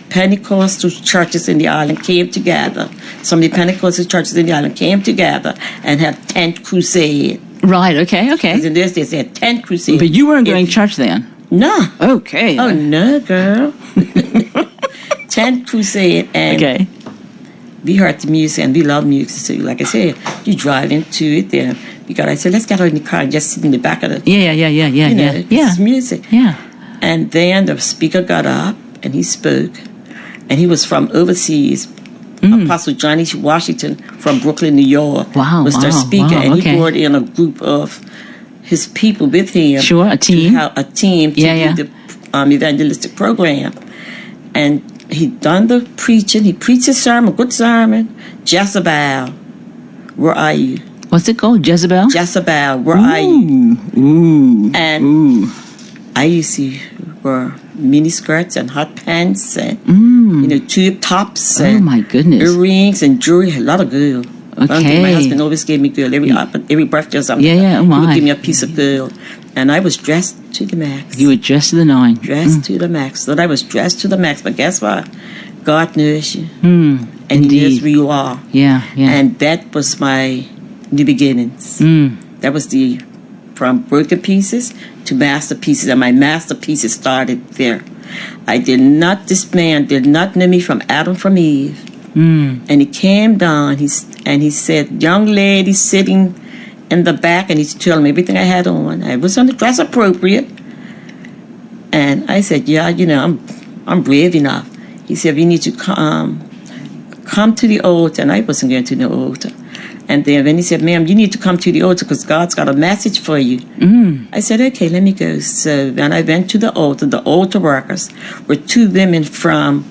Pentecostal churches in the island came together. Some of the Pentecostal churches in the island came together and had tent crusade.
Right, okay.
Because in this, they said tent crusade.
But you weren't going to church then?
No.
Okay.
Oh, no, girl. Tent crusade. And we heard the music, and we love music. So, like I said, you drive into it there. I said, let's get out in the car and just sit in the back of the...
Yeah.
It's music.
Yeah.
And then the speaker got up, and he spoke. And he was from overseas. Apostle Johnny Washington from Brooklyn, New York.
Wow,
was their speaker. And he brought in a group of his people with him.
Sure, a team.
A team to do the evangelistic program. And he done the preaching. He preached a sermon, good sermon. Jezebel, where are you?
What's it called? Jezebel?
Jezebel, where are you?
Ooh.
And I used to mini skirts and hot pants and tube tops
Oh
and
my goodness.
earrings and jewelry. A lot of gold.
Okay.
My husband always gave me gold every birthday or something.
Yeah, oh
he
my.
would give me a piece of gold, and I was dressed to the max.
You were dressed to the nine.
Dressed to the max. So I was dressed to the max. But guess what? God knows you, and
Indeed.
He knows who you are.
Yeah.
And that was my new beginnings. That was from broken pieces to masterpieces, and my masterpieces started there. This man did not know me from Adam from Eve. And he came down, and he said, young lady sitting in the back, and he's telling me everything I had on. I was on the dress appropriate. And I said, yeah, I'm brave enough. He said, you need to come to the altar. And I wasn't going to the altar. And then when he said, ma'am, you need to come to the altar because God's got a message for you. I said, okay, let me go. So when I went to the altar workers were two women from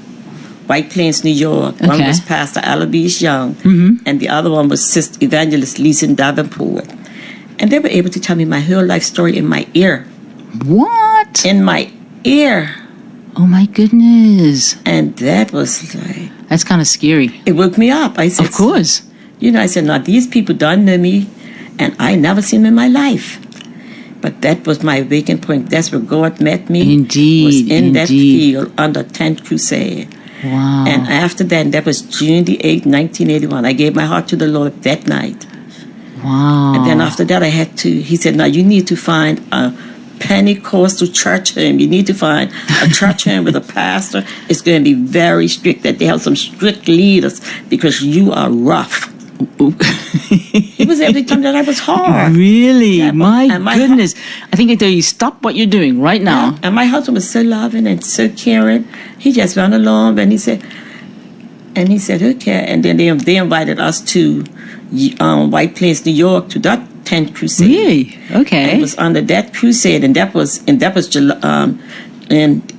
White Plains, New York. One was Pastor Alabish Young, and the other one was Sister Evangelist Lisa Davenport. And they were able to tell me my whole life story in my ear.
What?
In my ear.
Oh my goodness.
And that was like...
That's kind of scary.
It woke me up. I said...
Of course.
I said, now these people don't know me, and I never seen them in my life. But that was my awakening point. That's where God met me.
Indeed.
Was in that field under 10th Crusade.
Wow.
And after that was June the 8th, 1981. I gave my heart to the Lord that night.
Wow.
And then after that, he said, now you need to find a Pentecostal church home. You need to find a church home with a pastor. It's going to be very strict, that they have some strict leaders because you are rough. He was able to tell me that I was hard.
Really?
Yeah,
my goodness. I think I tell you, stop what you're doing right now.
Yeah, and my husband was so loving and so caring. He just ran along and he said, okay. And then they invited us to White Plains, New York, to that 10th crusade.
Really? Okay.
And it was under that crusade, and that was in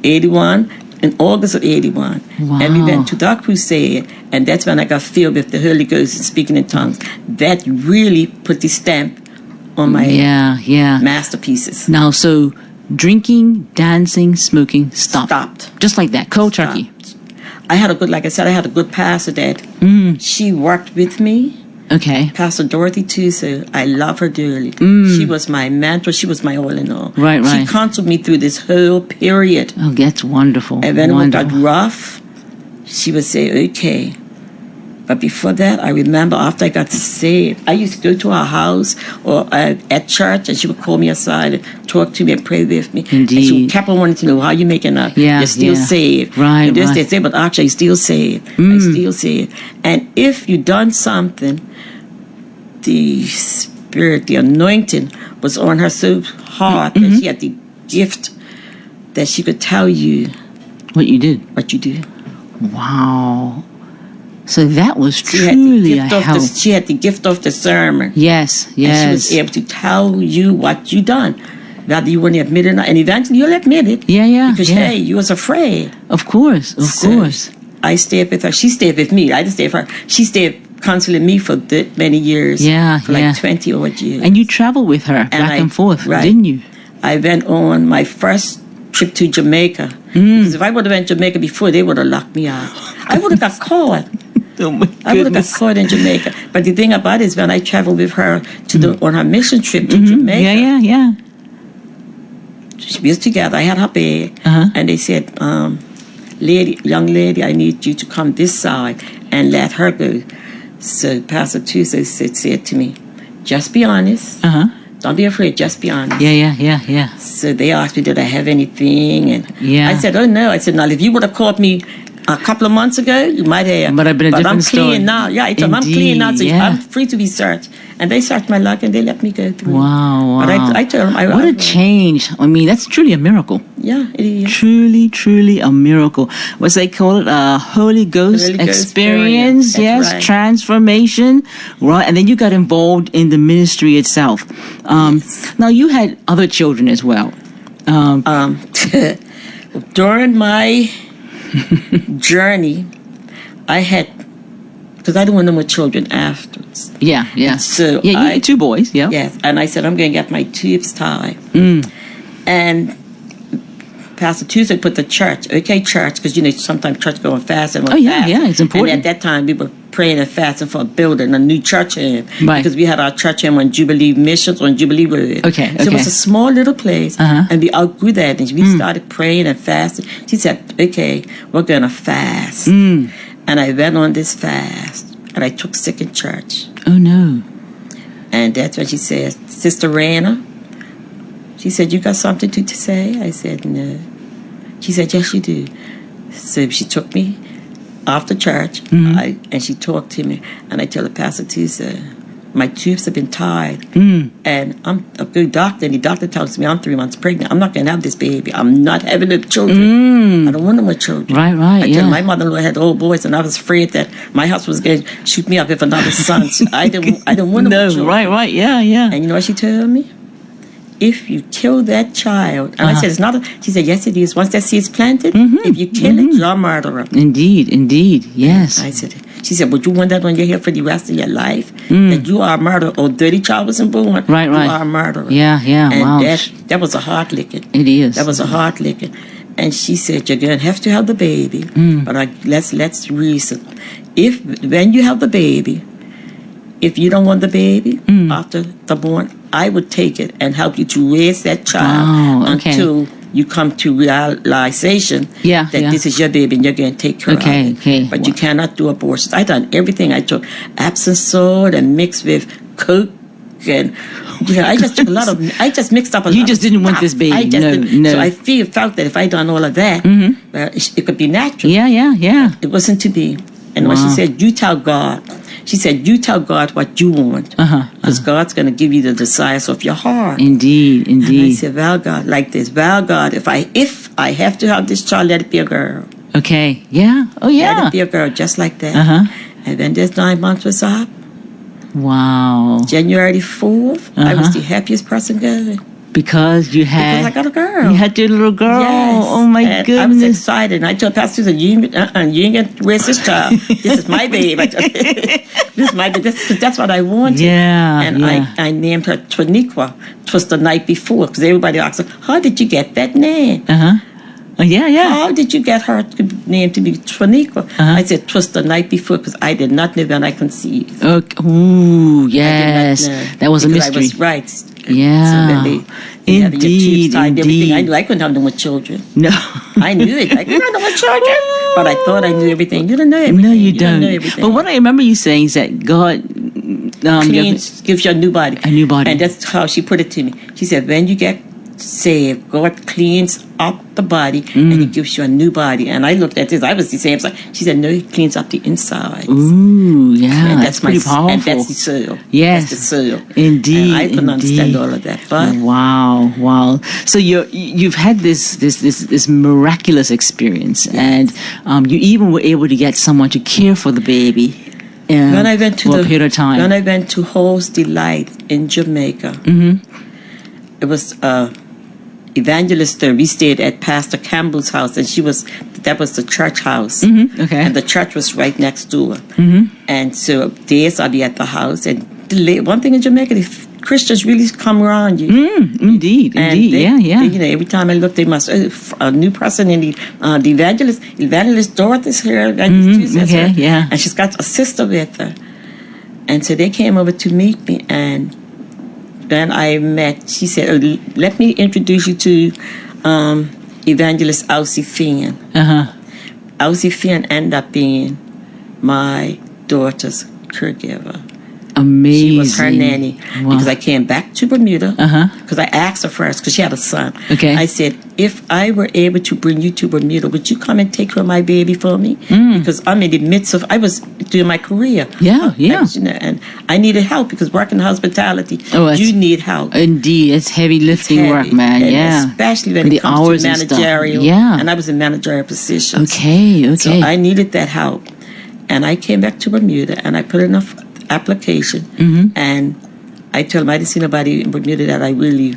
81. In August of 81.
Wow.
And we went to that crusade, and that's when I got filled with the Holy Ghost and speaking in tongues. That really put the stamp on my masterpieces.
Now, so drinking, dancing, smoking
stopped.
Just like that, cold turkey.
I had a good pastor that she worked with me.
Okay.
Pastor Dorothy too, so I love her dearly. She was my mentor. She was my all in all.
Right.
She counseled me through this whole period.
Oh, that's wonderful.
And when it got rough, she would say, okay. But before that, I remember after I got saved, I used to go to her house or at church, and she would call me aside and talk to me and pray with me.
Indeed.
And she kept on wanting to know, how you making up? You're still saved.
Right,
and they say, but actually, you're still saved. I'm still saved. And if you done something, the spirit, the anointing was on her so hard that she had the gift that she could tell you
what you did.
Wow.
So that was truly a help.
She had the gift of discernment.
Yes.
And she was able to tell you what you done, whether you want to admit it or not. And eventually you'll admit it.
Yeah.
Because, hey, you was afraid.
Of course.
I stayed with her. She stayed with me. I didn't stay with her. She stayed counseling me for that many years. For like 20 odd years.
And you traveled with her back and forth, didn't you?
I went on my first trip to Jamaica. Because if I would have went to Jamaica before, they would have locked me out. I would have got caught. I would have got caught in Jamaica. But the thing about it is, when I traveled with her on her mission trip to Jamaica, we was together. I had her bag, and they said, young lady, I need you to come this side and let her go. So Pastor Tuesday said to me, just be honest. Don't be afraid, just be honest.
Yeah.
So they asked me, did I have anything? And
I
said, oh no. I said, now if you would have caught me a couple of months ago, you might have.
But I've been a different story.
I'm clean now. Yeah, I told them I'm clean now, so I'm free to be searched. And they searched my luck and they let me go through.
Wow.
But I told them,
what a change. I mean, that's truly a miracle.
Yeah, it is.
Truly a miracle. What's they call it? A Holy Ghost experience. Yes, right. Transformation. Right. And then you got involved in the ministry itself. Now, you had other children as well.
During my journey, I had, because I didn't want no more children afterwards.
Yeah.
So
you had two boys. Yeah.
Yes, and I said I'm going to get my tubes tied. And Pastor Tuesday put the church, church, because sometimes church going fast and
it's important.
And at that time we were praying and fasting for a building, a new church home,
right?
Because we had our church home on Jubilee Missions, on Jubilee Road.
Okay.
So it was a small little place, and we outgrew that, and we started praying and fasting. She said, "Okay, we're gonna fast," and I went on this fast, and I took sick in church.
Oh no!
And that's when she said, "Sister Rana," she said, "You got something to say?" I said, "No." She said, "Yes, you do." So she took me after church, and she talked to me, and I tell the pastor, Tuesday, my tubes have been tied, and I'm a good doctor, and the doctor tells me I'm 3 months pregnant. I'm not going to have this baby. I'm not having no children. I don't want no more children.
Right,
I tell my mother-in-law had old boys, and I was afraid that my husband was going to shoot me up if another son. So I didn't want no more children.
Right, yeah.
And you know what she told me? If you kill that child, and I said, it's not she said, yes, it is. Once that seed's planted, if you kill it, you're a murderer.
Indeed, yes.
She said, would you want that on your head for the rest of your life? That you are a murderer, or dirty child wasn't born,
right.
You are a murderer.
Yeah,
and
wow.
that was a heart licking.
It is.
That was a heart licking. And she said, you're going to have the baby, but let's reason. When you have the baby, if you don't want the baby after the born, I would take it and help you to raise that child until you come to realization that this is your baby and you're going to take care of it.
Okay.
But you cannot do abortions. I done everything. I took Epsom salt and mixed with Coke, and I just took I just mixed up a lot.
You just didn't want this baby.
I just didn't.
No.
So I felt that if I done all of that, it could be natural.
Yeah.
It wasn't to be. And when she said, you tell God. She said, you tell God what you want, because God's going to give you the desires of your heart.
Indeed.
And I said, well, God, like this. Well, God, if I have to have this child, let it be a girl.
Okay. Yeah. Oh, yeah.
Let it be a girl, just like that. And when this 9 months was up,
wow.
January 4th, I was the happiest person going.
Because I
got a girl.
You had your little girl.
Yes.
Oh my goodness! I
was excited. And I told Pastor Susan, you ain't going to raise this child. This is my baby. This is my baby. That's what I wanted.
Yeah.
And I named her Twaniqua. It was the night before, because everybody asked her, how did you get that name?
Oh, yeah.
How did you get her name to be Twaniqua? I said, it was the night before, because I did not know when I conceived.
Okay. Ooh, yes. That was a mystery.
I was right.
Yeah.
So
indeed.
I knew I couldn't have no more children.
No.
I knew it. I couldn't have no more children. But I thought I knew everything. You don't know everything.
No, you don't.
Know everything.
But what I remember you saying is that God
gives you a new body.
A new body.
And that's how she put it to me. She said, when you get saved, God cleans up the body and He gives you a new body. And I looked at this. I was the same. She said, no, He cleans up the insides.
Ooh, yeah.
And
that's pretty powerful.
And that's the soil.
Yes.
That's the soil.
Indeed.
And I couldn't understand all of that. But
wow. So you've had this miraculous experience, and you even were able to get someone to care for the baby.
When I went to
a period of time.
When I went to Hall's Delight in Jamaica, it was evangelist there. We stayed at Pastor Campbell's house, and that was the church house.
Okay.
And the church was right next door. And so days I'll be at the house, and one thing in Jamaica, the Christians really come around you.
Indeed. Yeah.
They, every time I look, they must a new person in the evangelist Dorothy's here. And she's got a sister with her. And so they came over to meet me, and then I met, she said, let me introduce you to evangelist Elsie Finn. Elsie Finn ended up being my daughter's caregiver.
Amazing.
She was her nanny. Because I came back to Bermuda, because I asked her first, because she had a son.
Okay.
I said, if I were able to bring you to Bermuda, would you come and take care of my baby for me? Because I'm in the midst of, I was doing my career.
Yeah.
And I needed help, because working in hospitality, you need help.
Indeed. It's heavy lifting work, man.
And especially when it comes to managerial. And I was in managerial positions.
Okay.
So I needed that help. And I came back to Bermuda, and I put in an application, and I told them I didn't see nobody in Bermuda that I really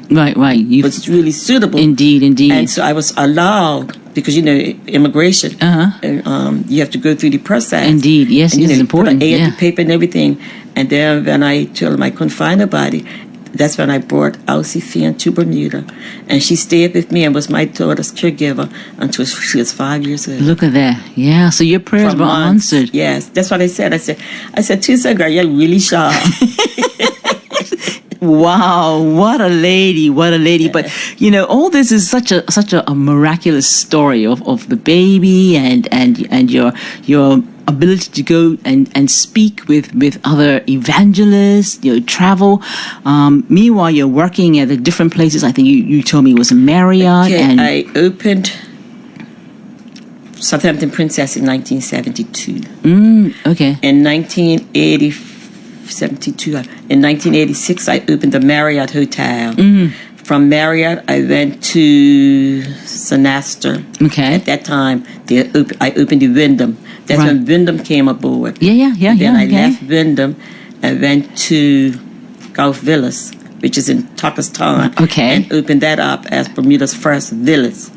was really suitable.
Indeed.
And so I was allowed, because immigration, you have to go through the process.
Indeed, yes,
and,
it's important.
Put an A at the paper and everything. And then when I told them I couldn't find nobody, That's when I brought Elsie Finn to Bermuda. And she stayed with me and was my daughter's caregiver until she was 5 years old.
Look at that. Yeah, so your prayers
For
were
months.
answered.
Yes, that's what I said. I said, Tusa, girl, you're really sharp.
Wow, what a lady, what a lady. But, all this is such a miraculous story of the baby and your ability to go and speak with other evangelists, travel. Meanwhile, you're working at the different places. I think you told me it was a Marriott.
Okay,
and
I opened Southampton Princess in 1972.
Okay.
In 1986, I opened the Marriott Hotel. From Marriott, I went to Sonasta.
Okay.
At that time, I opened the Wyndham. That's
Right.
when Wyndham came aboard.
Yeah.
Then I
Okay.
left Wyndham and went to Gulf Villas, which is in Turkestan.
Okay.
And opened that up as Bermuda's first villages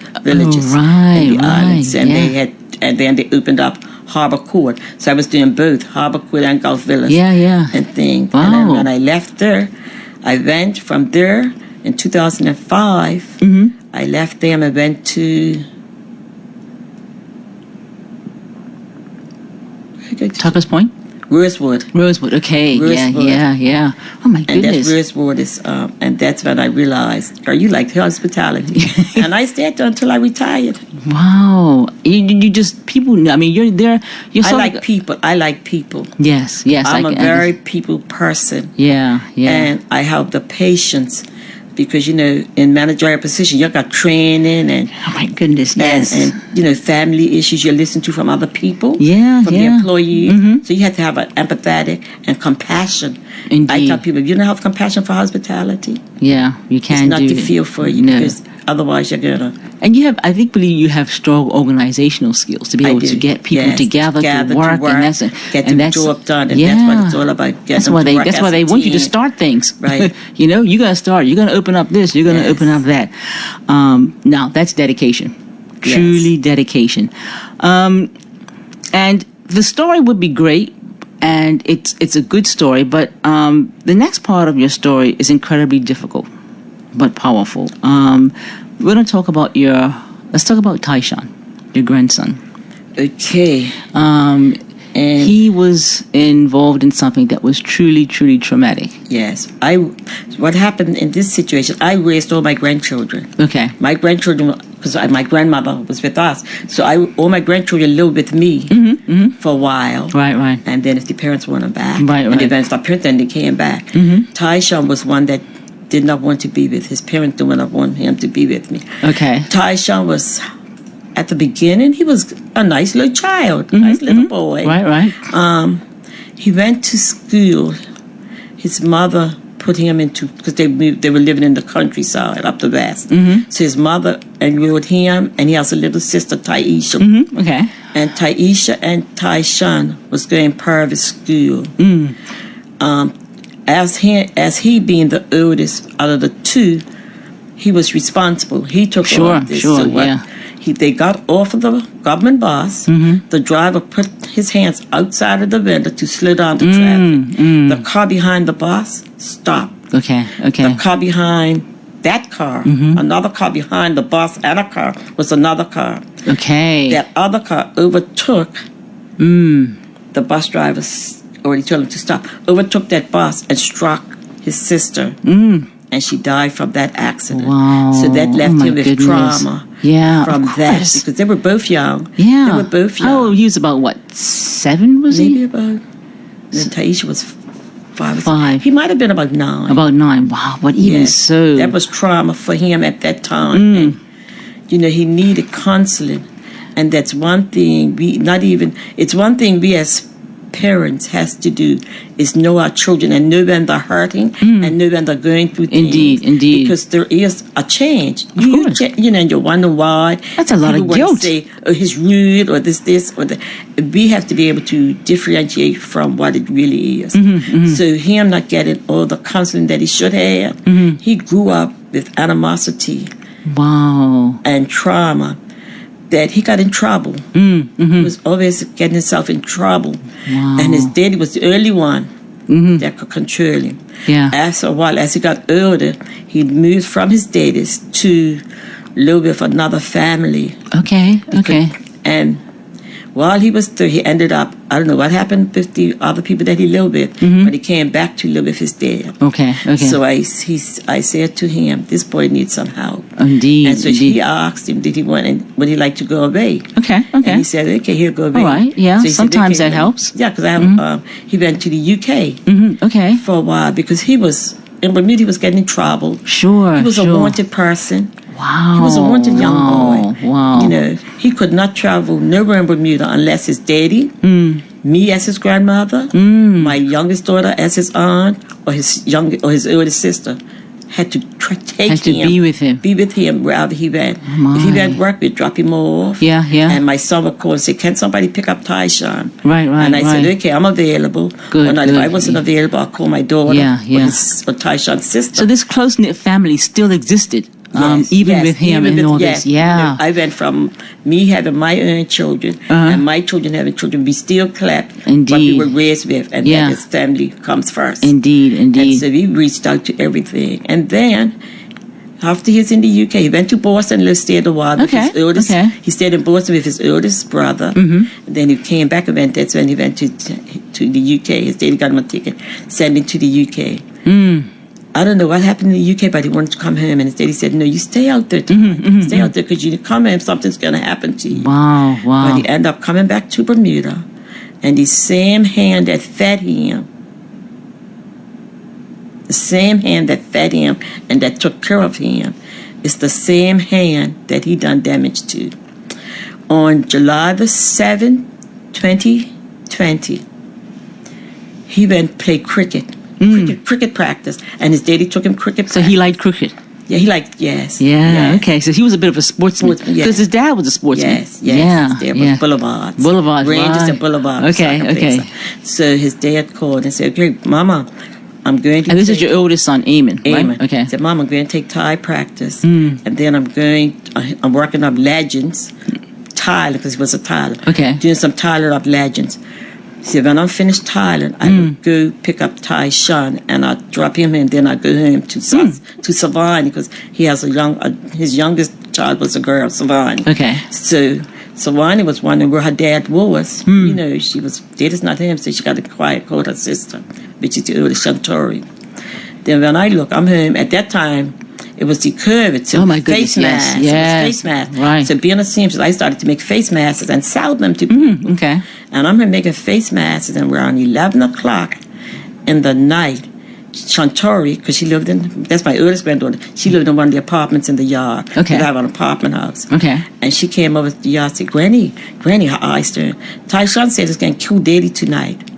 right,
in the islands. And
yeah.
then they opened up Harbor Court. So I was doing both Harbor Court and Gulf Villas.
Yeah.
And things.
Wow.
And then when I left there, I went from there in 2005. I left them and went to
Tucker's Point?
Rosewood.
Okay.
Rosewood.
Yeah. Oh my
And that
goodness.
Rosewood is, and that's when I realized, girl, you like hospitality. And I stayed there until I retired.
Wow. You just, people, I mean, you're there. You're
I
so
like people. I like people.
Yes.
I'm a very people person.
Yeah.
And I have the patience because, in managerial position, you got training and
Oh my goodness, yes.
and family issues you listen to from other people,
Yeah,
from
yeah.
the employees. So you have to have an empathetic and compassion.
Indeed.
I tell people, if you don't have compassion for hospitality,
Yeah, you
it's
can
not
do
to
it.
feel for you
No.
because otherwise you're gonna.
And I believe you have strong organizational skills to be
I
able
do.
to get people
Yes,
together to work, and that's
get
and
the
that's
job done, and
yeah.
that's what it's all about. Get
That's
them
why
to work
that's
as
why
a
they want you to
team.
start things.
Right.
You're gonna start. You're gonna open up this. You're gonna
Yes.
open up that. Now that's dedication.
Yes.
Truly dedication. And the story would be great, and it's a good story. But the next part of your story is incredibly difficult, but powerful. We're gonna talk about let's talk about Tyshawn, your grandson.
Okay.
And
And
he was involved in something that was truly, truly traumatic.
yes, what happened in this situation? I raised all my grandchildren.
Okay.
My grandchildren, because my grandmother was with us, so all my grandchildren lived with me for a while.
Right.
And then if the parents wanted back,
Right.
and then if the parents, then they came back. Tyshawn was one that did not want to be with his parents. Did not want him to be with me.
Okay.
Tyshawn was, at the beginning, he was a nice little child, nice little boy.
Right.
He went to school. His mother put him into, because they were living in the countryside up the west. So his mother enrolled him, and he has a little sister, Taisha.
Okay.
And Taisha and Tyshawn was going private school. As he being the oldest out of the two, he was responsible. He took all of this.
Sure,
So what
yeah.
they got off of the government bus. The driver put his hands outside of the window to slow down the traffic. The car behind the bus stopped.
Okay.
The car behind that car, another car behind the bus and a car was another car.
Okay.
That other car overtook the bus driver, already told him to stop, overtook that bus and struck his sister. And she died from that accident.
Wow.
So that left
Oh, my
him with
goodness.
trauma from
of
that.
course.
Because they were both young.
Yeah.
They were both young.
Oh, he was about what, 7? Was
Maybe
he?
about, then Taisha was 5.
5.
He might have been about 9.
About 9. Wow. But even
Yes.
so,
That was trauma for him at that time. And, he needed counseling. And that's one thing it's one thing we as parents has to do is know our children and know when they're hurting and know when they're going through things.
Indeed.
Because there is a change.
Of course.
And you're wondering why.
That's a lot of
People want
guilt.
to say, oh, he's rude or this or that. We have to be able to differentiate from what it really is. So him not getting all the counseling that he should have, he grew up with animosity
wow.
and trauma, that he got in trouble. He was always getting himself in trouble.
Wow.
And his daddy was the only one that could control him.
Yeah.
After a while, as he got older, he moved from his daddy's to live with another family.
Okay. Okay.
And while he was there, he ended up, I don't know what happened with the other people that he lived with, but he came back to live with his dad.
Okay. Okay.
So I said to him, this boy needs some help.
Indeed.
And so he asked him, would he like to go away?
Okay. Okay.
And he said, okay, he'll go away.
All right. Yeah.
So
Sometimes that helps.
Yeah, because he went to the UK
Okay.
for a while because he was, in Bermuda, he was getting in trouble.
Sure.
He was
sure.
a wanted person.
Wow.
He was a wanted young boy.
Wow.
You know, he could not travel nowhere in Bermuda unless his daddy, me as his grandmother, my youngest daughter as his aunt, or his oldest sister had to take
Had to
him.
be with him.
Wherever he went.
My.
If he went to work, we'd drop him off.
Yeah. Yeah.
And my son would call and say, can somebody pick up Tyshawn?
Right.
And I said, okay, I'm available.
Good,
Or not,
good.
if I wasn't available, I'll call my daughter or Tyshawn's sister.
So this close-knit family still existed,
Yes,
even
yes,
with him
even
and
with-
all this. Yeah.
I went from me having my own children and my children having children. We still clapped what we
Indeed.
were raised with, and
Yeah.
that his family comes first.
Indeed.
And
Indeed.
so we reached out to everything. And then, after he was in the UK, he went to Boston, stayed a while with
Okay,
his oldest.
okay.
He stayed in Boston with his oldest brother. And then he came back and that's when he went to the UK. His daddy got him a ticket, sent him to the UK. I don't know what happened in the UK, but he wanted to come home. And his daddy said, no, you stay out there. Stay out there because you come home, something's going to happen to you.
Wow. Wow.
But he ended up coming back to Bermuda. And the same hand that fed him, and that took care of him, is the same hand that he done damage to. On July the 7th, 2020, he went play cricket. Cricket practice. And his daddy took him cricket
So he liked cricket.
Yeah, he liked, yes.
Yeah. Okay. So he was a bit of a sportsman
Sportsman,
because
yes.
his dad was a sportsman.
Yes, yes.
Yeah.
There
yeah.
was Boulevards.
Boulevards,
Rangers
right.
and Boulevards.
Okay,
soccer
okay.
players. So his dad called and said, okay, Mama, I'm going to
And this is
take-
your oldest son, Eamon,
Amen.
right? Okay.
He said, Mom, I'm going to take Thai practice. And then I'm working up legends, Tyler, because he was a Tyler.
Okay.
Doing some Tyler up legends. He said, when I'm finished Thailand, I will go pick up Tyshawn and I'll drop him in. Then I'll go home to Savannah because he has his youngest child was a girl, Savannah.
Okay.
So Savannah was wondering where her dad was. You know, dad is not him, so she got a quiet called her sister, which is the oldest Shantori. Then when I look, I'm home. At that time, it was the COVID, so
Oh, my goodness,
face masks.
yes,
It was
yes.
face masks.
Right.
So being a seamstress, I started to make face masks and sell them to people.
Okay.
And I'm making face masks, and around 11 o'clock in the night, Shantori, because that's my oldest granddaughter, she lived in one of the apartments in the yard.
Okay.
We have an apartment house.
Okay.
And she came over to the yard and said, Granny, her eyes turned. Tyshawn said it's going to kill Daddy tonight.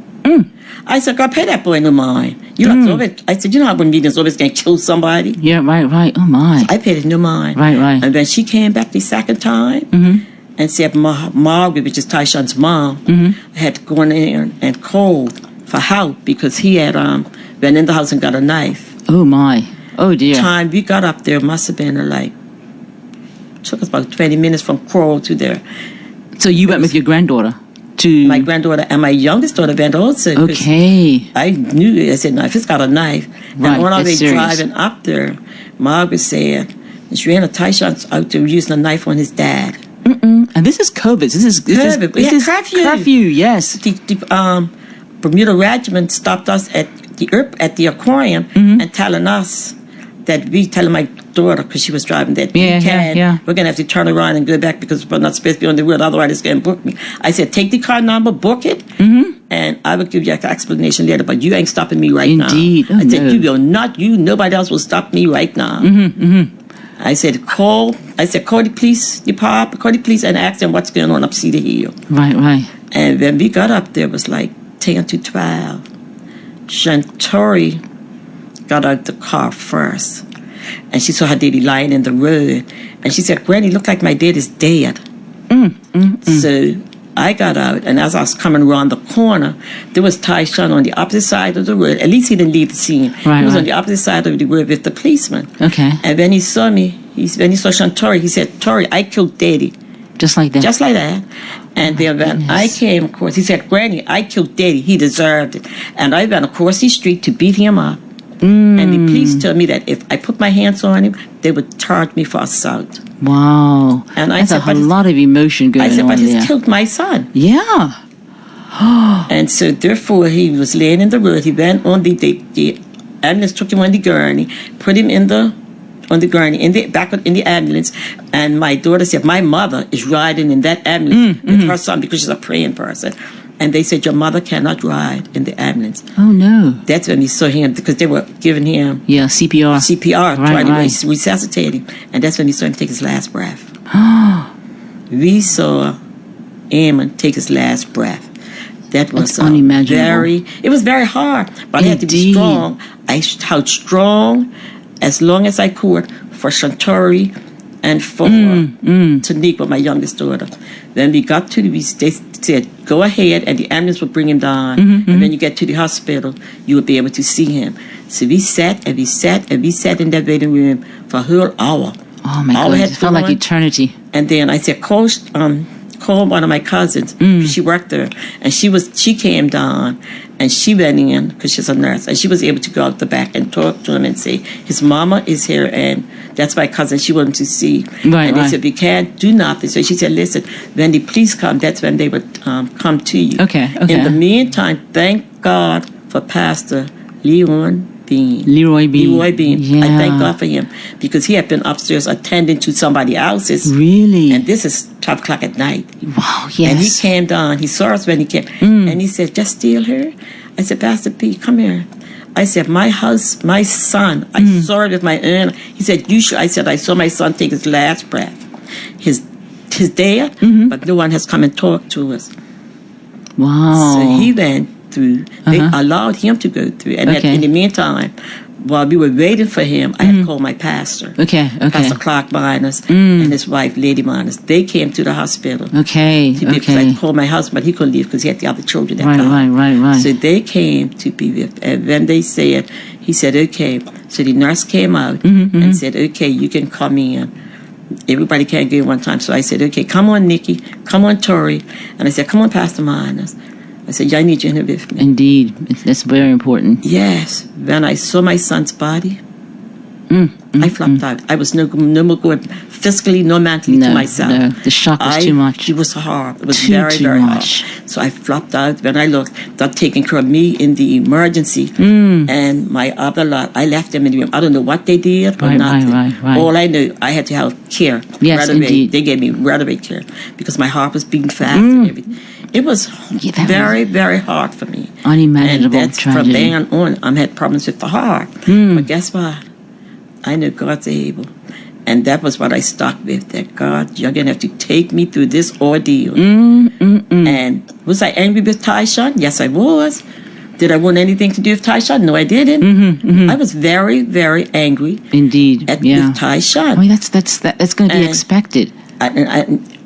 I said, God, pay that boy no mind. I said, you know how when meetings always going to kill somebody?
Yeah. Right. Oh my.
I paid it no mind.
Right.
And then she came back the second time and said Margaret, which is Tyshawn's mom, had gone in and called for help because he had been in the house and got a knife.
Oh my. Oh dear.
Time we got up there must have been took us about 20 minutes from Coral to there.
So you went with your granddaughter to
My granddaughter and my youngest daughter went also. 'cause
Okay.
I knew, I said, no, if it's got a knife.
Right,
And when I
that's
was
serious.
driving up there, Margaret said, she ran a Tyshawn's out there using a knife on his dad.
And this is COVID. This is
COVID. We had curfew.
Curfew. Yes.
The Bermuda Regiment stopped us at the aquarium and telling us that telling my daughter, because she was driving, that we're going to have to turn around and go back because we're not supposed to be on the road, otherwise it's going to book me. I said, take the car number, book it, and I will give you an explanation later, but you ain't stopping me right
Indeed.
now. I said,
no.
you will not, nobody else will stop me right now. I said, call the police department, call the police and ask them what's going on up Cedar Hill.
Right.
And when we got up there, it was 10 to 12. Shantori got out the car first. And she saw her daddy lying in the road. And she said, Granny, look like my dad is dead. So I got out, and as I was coming around the corner, there was Tyshawn on the opposite side of the road. At least he didn't leave the scene.
Right,
he was
right.
on the opposite side of the road with the policeman.
Okay.
And when he saw me, when he saw Shantori, he said, Tori, I killed Daddy.
Just like that.
Just like that. And then when I came, of course, he said, Granny, I killed Daddy. He deserved it. And I went across the street to beat him up. And the police told me that if I put my hands on him, they would charge me for assault.
Wow.
And I
That's
said,
a lot of emotion going on.
I said, but
there.
he's killed my son.
Yeah.
And so therefore he was laying in the road. He went on the ambulance, took him on the gurney, put him on the gurney in the ambulance. And my daughter said, my mother is riding in that ambulance with her son because she's a praying person. And they said, your mother cannot ride in the ambulance.
Oh, no.
That's when we saw him, because they were giving him
CPR.
Trying to resuscitate him. And that's when we saw him take his last breath. We saw Eamon take his last breath. That was
unimaginable.
It was very hard, but I had to be strong. I held strong as long as I could for Shantori and for Taniqua, my youngest daughter. Then we got to they said, go ahead, and the ambulance would bring him down. And when you get to the hospital, you would be able to see him. So we sat and we sat and we sat in that waiting room for a whole hour.
Oh, my God. It felt like eternity.
And then I said, call one of my cousins. She worked there. And she came down and she went in because she's a nurse. And she was able to go out the back and talk to him and say, his mama is here and that's my cousin. She wanted to see. And they said, we can't do nothing. So she said, listen, when the police come, that's when they would come to you.
Okay.
In the meantime, thank God for Pastor Leroy Bean.
Yeah.
I thank God for him because he had been upstairs attending to somebody else's.
Really?
And this is 12 o'clock at night.
Wow, yes.
And he came down. He saw us when he came. And he said, just steal her? I said, Pastor P, come here. I said, my son, I saw it with my own. He said, you should. I said, I saw my son take his last breath. His dad, but no one has come and talked to us.
Wow.
So he went through. They allowed him to go through. And in the meantime, while we were waiting for him, I had called my pastor. Pastor Clark Miners and his wife, Lady Miners. They came to the hospital. Because I called my husband, but he couldn't leave because he had the other children that time.
Right.
So they came to be with. And when they said, he said, okay. So the nurse came out and said, okay, you can come in. Everybody can't go in one time. So I said, okay, come on, Nikki. Come on, Tori. And I said, come on, Pastor Miners. I said, I need you here with me.
Indeed. That's very important.
Yes. When I saw my son's body, I flopped out. I was no more good physically, nor mentally to myself.
No, the shock was too much.
It was hard. It was very hard. So I flopped out. When I looked, they're taking care of me in the emergency. And my other lot, I left them in the room. I don't know what they did, but nothing. All I knew, I had to have care.
Yes, indeed.
They gave me right away care because my heart was beating fast and everything. It was very, very hard for me.
Unimaginable
and that's
tragedy.
From then on, I had problems with the heart. But guess what? I know God's able. And that was what I stuck with, that God, you're going to have to take me through this ordeal. And was I angry with Tyshawn? Yes, I was. Did I want anything to do with Tyshawn? No, I didn't. I was very, very angry.
Indeed,
with Tyshawn.
I mean, that's going to be expected.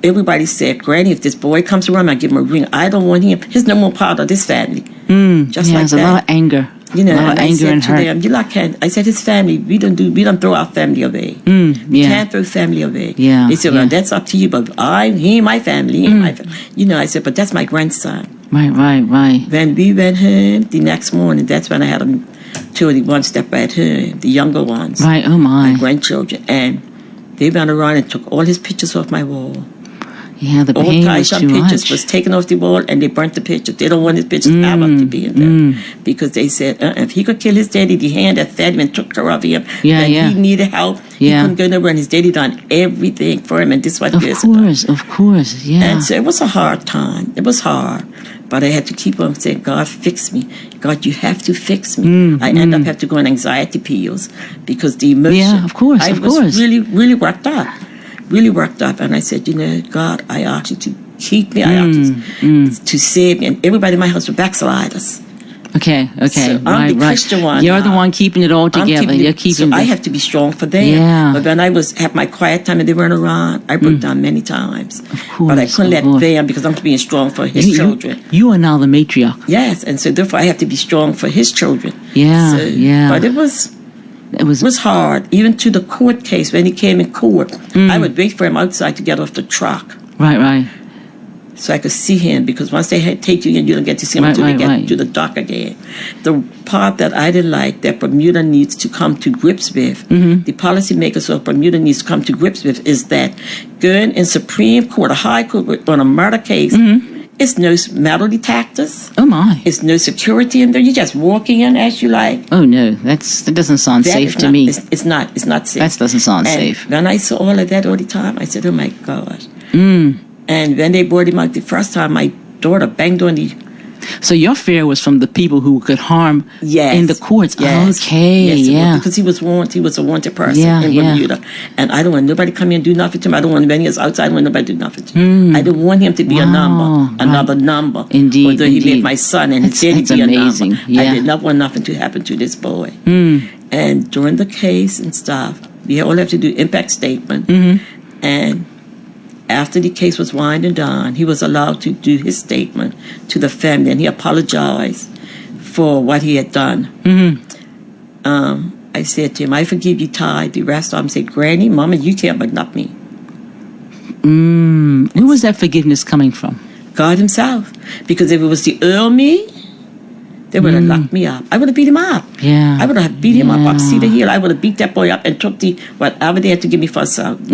Everybody said, Granny, if this boy comes around, I give him a ring. I don't want him. He's no more part of this family. Just like
that. There's a lot of anger.
You know,
a lot of anger and hurt.
Them, I said, his family, we don't throw our family away. We can't throw family away. They said, well, that's up to you, but he ain't my family. He ain't my family. You know, I said, but that's my grandson.
Right.
When we went home the next morning, that's when I had two of the ones step at home, the younger ones.
Right, oh my
grandchildren. And they went around and took all his pictures off my wall.
Yeah, the pain was too much.
Pictures was taken off the wall and they burnt the pictures. They don't want his pictures ever to be in there. Because they said, if he could kill his daddy, the hand that fed him and took care of him, he needed help, he couldn't go nowhere, and his daddy done everything for him, and this is what this is.
Of course, yeah.
And so it was a hard time. It was hard. But I had to keep on saying, God, fix me. God, you have to fix me. I end up having to go on anxiety pills because the emotion.
Yeah, of course,
I was really, really worked up. Really worked up. And I said, you know, God, I ask you to keep me. I ask you to save me. And everybody in my house were backsliders.
Okay.
So I'm the Christian one.
You're the one keeping it all together. You're keeping
I have to be strong for them.
Yeah.
But when I had my quiet time and they weren't around, I broke down many times.
Of course.
But I couldn't let them, because I'm being strong for his children.
You are now the matriarch.
Yes, and so therefore I have to be strong for his children.
Yeah.
But it was hard. Even to the court case, when he came in court, I would wait for him outside to get off the truck.
Right.
So I could see him, because once they take you in, you don't get to see him until they get to the dock again. The part that I didn't like, that Bermuda needs to come to grips with, the policymakers of Bermuda needs to come to grips with, is that going in Supreme Court, a high court on a murder case, it's no metal detectors.
Oh my!
It's no security in there. You just walk in as you like.
Oh no, that doesn't sound safe to me.
It's not safe.
That doesn't sound safe.
When I saw all of that all the time, I said, "Oh my gosh." And when they brought him out the first time, my daughter banged on the...
So your fear was from the people who could harm in the courts.
Yes.
Okay,
yes, because he was a wanted person in Bermuda. And I don't want nobody to come in and do nothing to him. I don't want when he was outside, I don't want nobody to do nothing to him. I didn't want him to be another number.
Indeed,
although he made my son and his daddy be
amazing.
a number. I did not want nothing to happen to this boy. And during the case and stuff, we all have to do impact statement. And after the case was winding down, he was allowed to do his statement to the family, and he apologized for what he had done. I said to him, "I forgive you, Ty." The rest of them said, "Granny, Mama, you care, but not me."
Where was that forgiveness coming from?
God himself. Because if it was the Earl me, they would have locked me up. I would have beat him up.
Yeah.
I would have beat him up Cedar Hill. I would have beat that boy up and took the whatever they had to give me for assault. I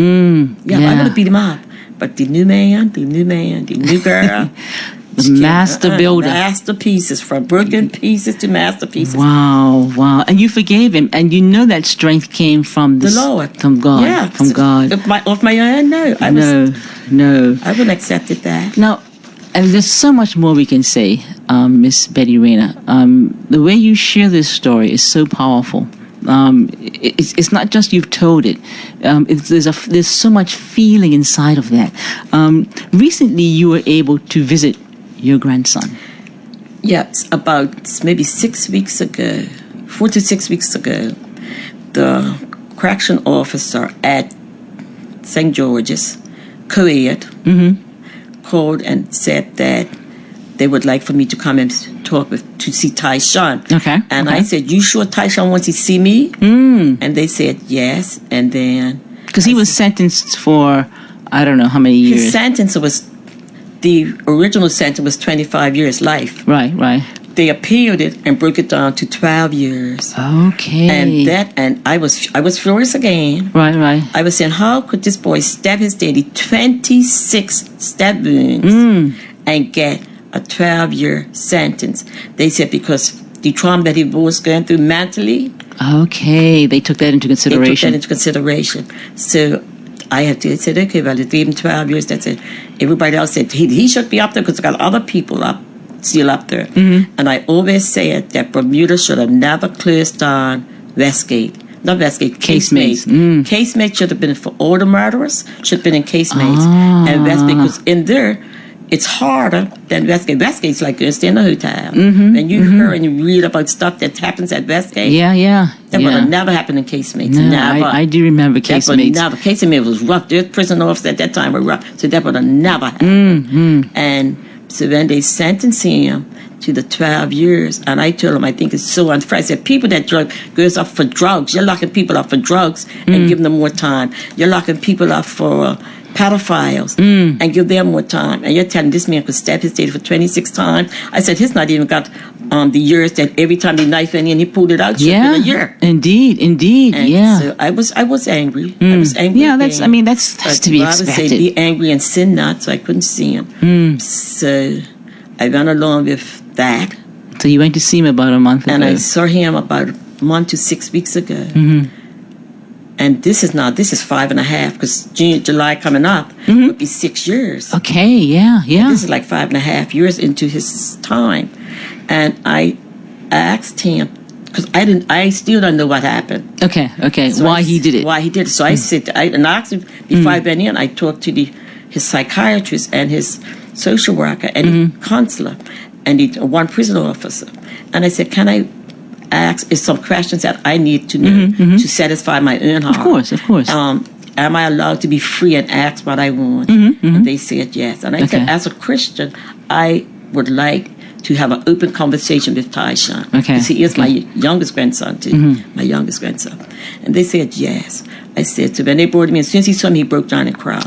would have beat him up. But the new man, the new girl.
The master builder.
Masterpieces, from broken pieces to masterpieces.
Wow. And you forgave him. And you know that strength came from
the Lord.
From God.
Yeah.
From God.
Off my own? No.
No.
I wouldn't accept that.
Now, and there's so much more we can say, Miss Betty Rayner. The way you share this story is so powerful. It's not just you've told it. There's so much feeling inside of that. Recently, you were able to visit your grandson.
Yes, about maybe 6 weeks ago, 4 to 6 weeks ago, the correction officer at St. George's, co-ed, called and said that they would like for me to come and to see Tyshawn.
Okay.
And I said, "You sure Tyshawn wants to see me?" And they said yes. And then,
because he was sentenced for I don't know how many years.
His sentence was, the original sentence was 25 years life.
Right.
They appealed it and broke it down to 12 years.
Okay.
And I was furious again.
Right.
I was saying, how could this boy stab his daddy 26 stab wounds and get a 12-year sentence? They said because the trauma that he was going through mentally.
Okay, they took that into consideration.
So I said, okay, well, it's even 12 years. That's it. Everybody else said he should be up there because they got other people still up there. And I always said that Bermuda should have never closed down Westgate. Not Westgate, Casemates. Casemates should have been for all the murderers, should have been in Casemates. And Westgate, because in there, it's harder than Westgate. Westgate's like stay in a hotel. And you hear and you read about stuff that happens at Westgate. That would have never happened in Casemates.
No,
never.
I do remember Casemates.
Casemates was rough. Their prison officers at that time were rough. So that would have never happened. And so when they sentenced him to the 12 years, and I told him, I think it's so unfair. I said, people that goes up for drugs, you're locking people up for drugs and giving them more time. You're locking people up for pedophiles and give them more time. And you're telling this man could stab his daddy for 26 times. I said, he's not even got the years that every time the knife went in, he pulled it out.
Yeah,
a year.
Indeed.
And so I was angry. I was angry.
Yeah, that's to be expected.
Say, be angry and sin not, so I couldn't see him. So I went along with that.
So you went to see him about a month ago.
And I saw him about a month to 6 weeks ago. And this is 5.5, because June, July coming up would be 6 years.
Okay, yeah.
And this is like 5.5 years into his time. And I asked him, because I still don't know what happened.
Okay. So why he did it.
So I said, and I asked him, before I went in, I talked to his psychiatrist and his social worker and counselor and one prison officer. And I said, can I ask some questions that I need to know to satisfy my own heart?
Of course.
Am I allowed to be free and ask what I want? And they said yes. And I said, as a Christian, I would like to have an open conversation with Tyshawn. Because he is my youngest grandson, too. My youngest grandson. And they said yes. I said, so when they brought me, as soon as he saw me, he broke down and cried.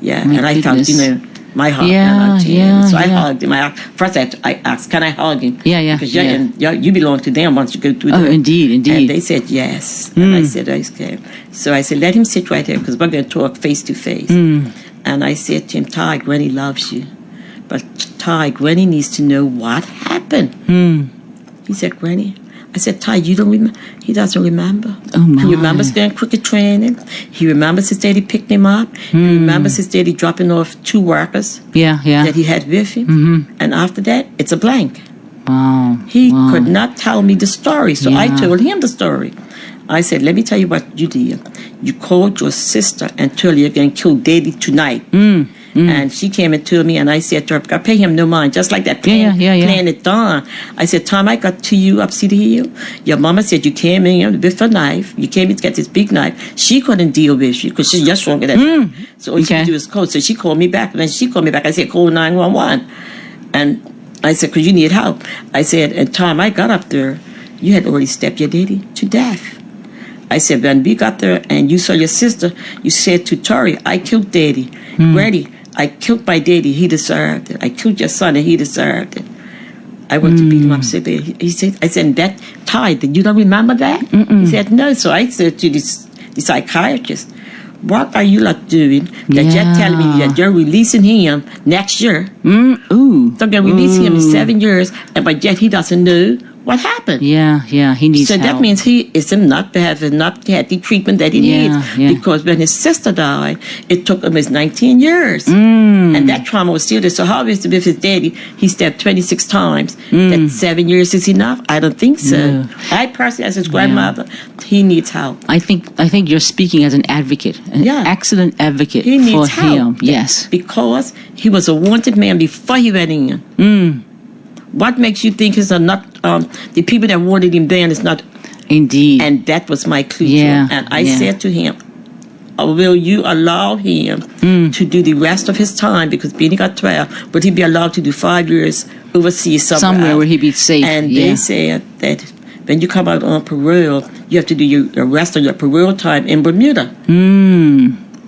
Yeah,
My
and I felt,
goodness.
my heart
Yeah,
went out to him.
yeah,
So I
yeah.
hugged him. First I asked, can I hug him?
Yeah.
Because you belong to them once you go through
Oh,
there.
indeed.
And they said yes. And I said, okay. So I said, let him sit right here because we're going to talk face to face. And I said to him, Ty, Granny loves you. But Ty, Granny needs to know what happened. He said, Granny. I said, Ty, you don't remember? He doesn't remember.
Oh, my.
He remembers going cricket training. He remembers his daddy picking him up. He remembers his daddy dropping off 2 workers that he had with him. And after that, it's a blank.
Wow.
He could not tell me the story, so I told him the story. I said, let me tell you what you did. You called your sister and told her you're going to kill Daddy tonight. And she came and told me, and I said to her, I pay him no mind, just like that playing it down. I said, Tom, I got to you up City Hill. Your mama said you came in with a knife. You came in to get this big knife. She couldn't deal with you because she's just stronger than you. So all she could do was call. So she called me back. When she called me back, I said, call 911. And I said, because you need help. I said, and Tom, I got up there. You had already stabbed your daddy to death. I said, when we got there and you saw your sister, you said to Tori, I killed Daddy. Ready. I killed my daddy. He deserved it. I killed your son and he deserved it. I went to beat him up. He said, I said, that Ty, you don't remember that? He said, no. So I said to the psychiatrist, what are you like doing that you're telling me that you're releasing him next year? So they're releasing him in 7 years, but yet he doesn't know what happened.
Yeah, he needs help.
So that means he is not having not had the treatment that he needs. Because when his sister died, it took him his 19 years. And that trauma was still there. So how is it with his daddy? He stabbed 26 times. That 7 years is enough? I don't think so.
No.
I personally, as his grandmother, he needs help.
I think you're speaking as an advocate, an excellent advocate
he needs
for
help.
him. Yes.
Because he was a wanted man before he went in. What makes you think it's not the people that wanted him then is not?
Indeed.
And that was my clue.
Yeah.
And I said to him, will you allow him to do the rest of his time? Because Benny got 12, but he'd be allowed to do 5 years overseas somewhere
where he'd be safe.
And they said that when you come out on parole, you have to do the rest of your parole time in Bermuda.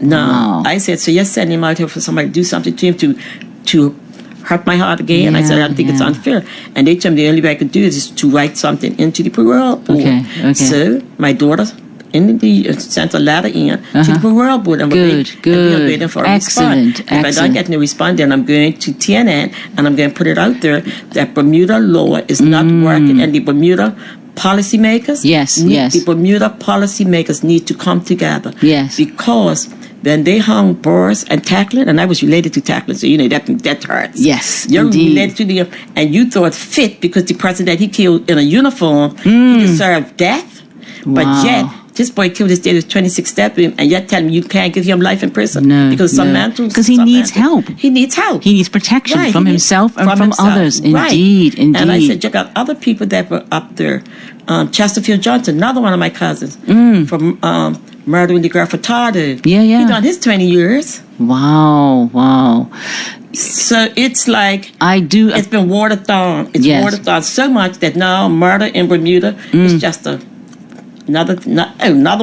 I said, so you're sending him out here for somebody to do something to him to hurt my heart again. I said, I think it's unfair. And they told me the only way I could do is to write something into the parole board.
Okay.
So my daughter sent a letter in to the parole board. And we're waiting for a response. If I don't get any response, then I'm going to TNN and I'm going to put it out there that Bermuda law is not working, and the Bermuda policymakers, the Bermuda policymakers need to come together. Because when they hung Boris and Tacklet, and I was related to Tacklet, so that hurts. You're related to them, and you thought fit because the person that he killed in a uniform, he deserved death. But yet, this boy killed his dad with 26 steps, and you're telling me you can't give him life in prison because because
he needs help.
He needs help.
He needs protection from himself and from others. Indeed.
And I said, you got other people that were up there. Chesterfield Johnson, another one of my cousins, from murdering the girl Furtado. He done his 20 years.
Wow.
So it's like it's been watered down. It's watered down so much that now murder in Bermuda is just another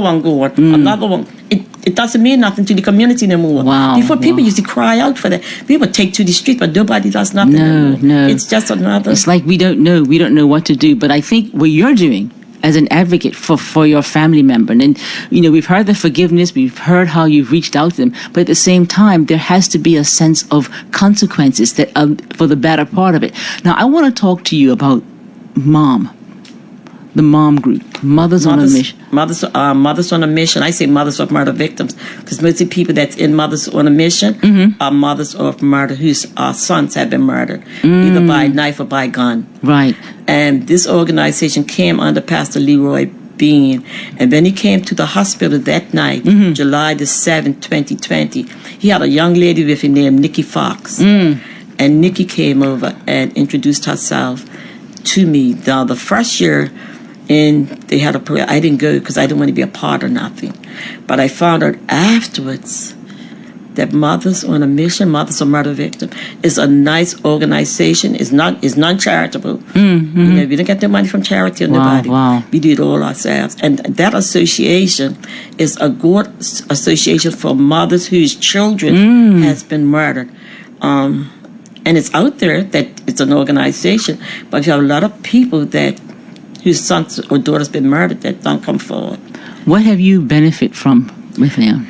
one going, another one. It doesn't mean nothing to the community anymore. Before people used to cry out for that. We would take to the street, but nobody does nothing anymore. No. It's just another.
It's like we don't know what to do. But I think what you're doing as an advocate for your family member, and we've heard the forgiveness, we've heard how you've reached out to them, but at the same time, there has to be a sense of consequences that for the better part of it. Now, I want to talk to you about the mom group, Mothers on a Mission.
Mothers on a Mission. I say mothers of murder victims because most of the people that's in Mothers on a Mission are mothers of murder whose sons have been murdered, either by knife or by gun.
Right.
And this organization came under Pastor Leroy Bean. And when he came to the hospital that night, July the 7th, 2020, he had a young lady with him named Nikki Fox. And Nikki came over and introduced herself to me. Now, the first year, and they had a prayer. I didn't go because I didn't want to be a part of nothing. But I found out afterwards that Mothers on a Mission, Mothers of Murder Victim, is a nice organization. It's non-charitable.
Mm-hmm.
You know, we don't get no money from charity or nobody.
Wow.
We do it all ourselves. And that association is a good association for mothers whose children has been murdered. And it's out there that it's an organization, but you have a lot of people that whose sons or daughters been murdered that don't come forward.
What have you benefit from with them?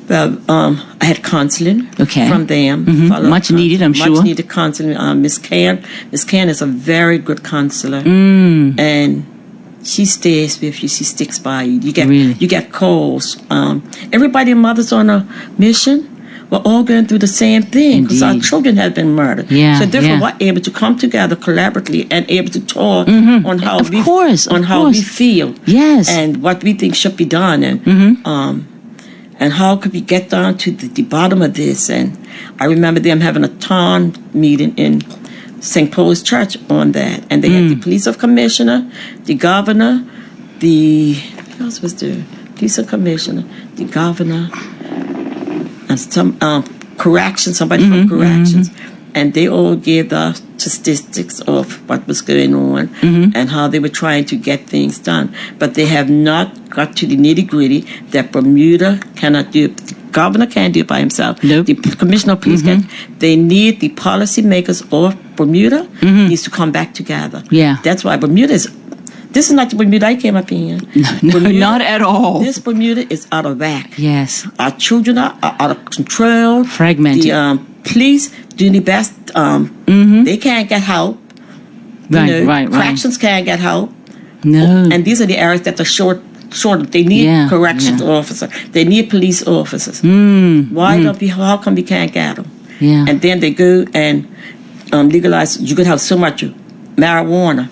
Well, I had counseling from them.
Mm-hmm. Much needed, I'm sure.
Much needed counseling. Miss Can is a very good counselor, and she stays with you. She sticks by you. You get calls. Everybody in Mothers on a Mission, we're all going through the same thing because our children have been murdered.
Yeah,
so therefore, we're able to come together collaboratively and able to talk on how we feel,
yes,
and what we think should be done, and how could we get down to the bottom of this. And I remember them having a town meeting in St. Paul's Church on that, and they had the police commissioner, the governor, who else was there? Police commissioner, the governor, and some somebody from corrections, and they all gave the statistics of what was going on and how they were trying to get things done. But they have not got to the nitty-gritty that Bermuda cannot do. The governor can't do it by himself.
Nope.
The commissioner of police can't. They need the policymakers of Bermuda needs to come back together.
Yeah.
That's why Bermuda is... This is not the Bermuda I came up in.
No, Bermuda, not at all.
This Bermuda is out of whack.
Yes.
Our children are out of control.
Fragmented.
The police doing the best. They can't get help.
Right.
Corrections can't get help.
No.
And these are the areas that are short. They need corrections officers. They need police officers. How come we can't get them?
Yeah.
And then they go and legalize. You could have so much marijuana.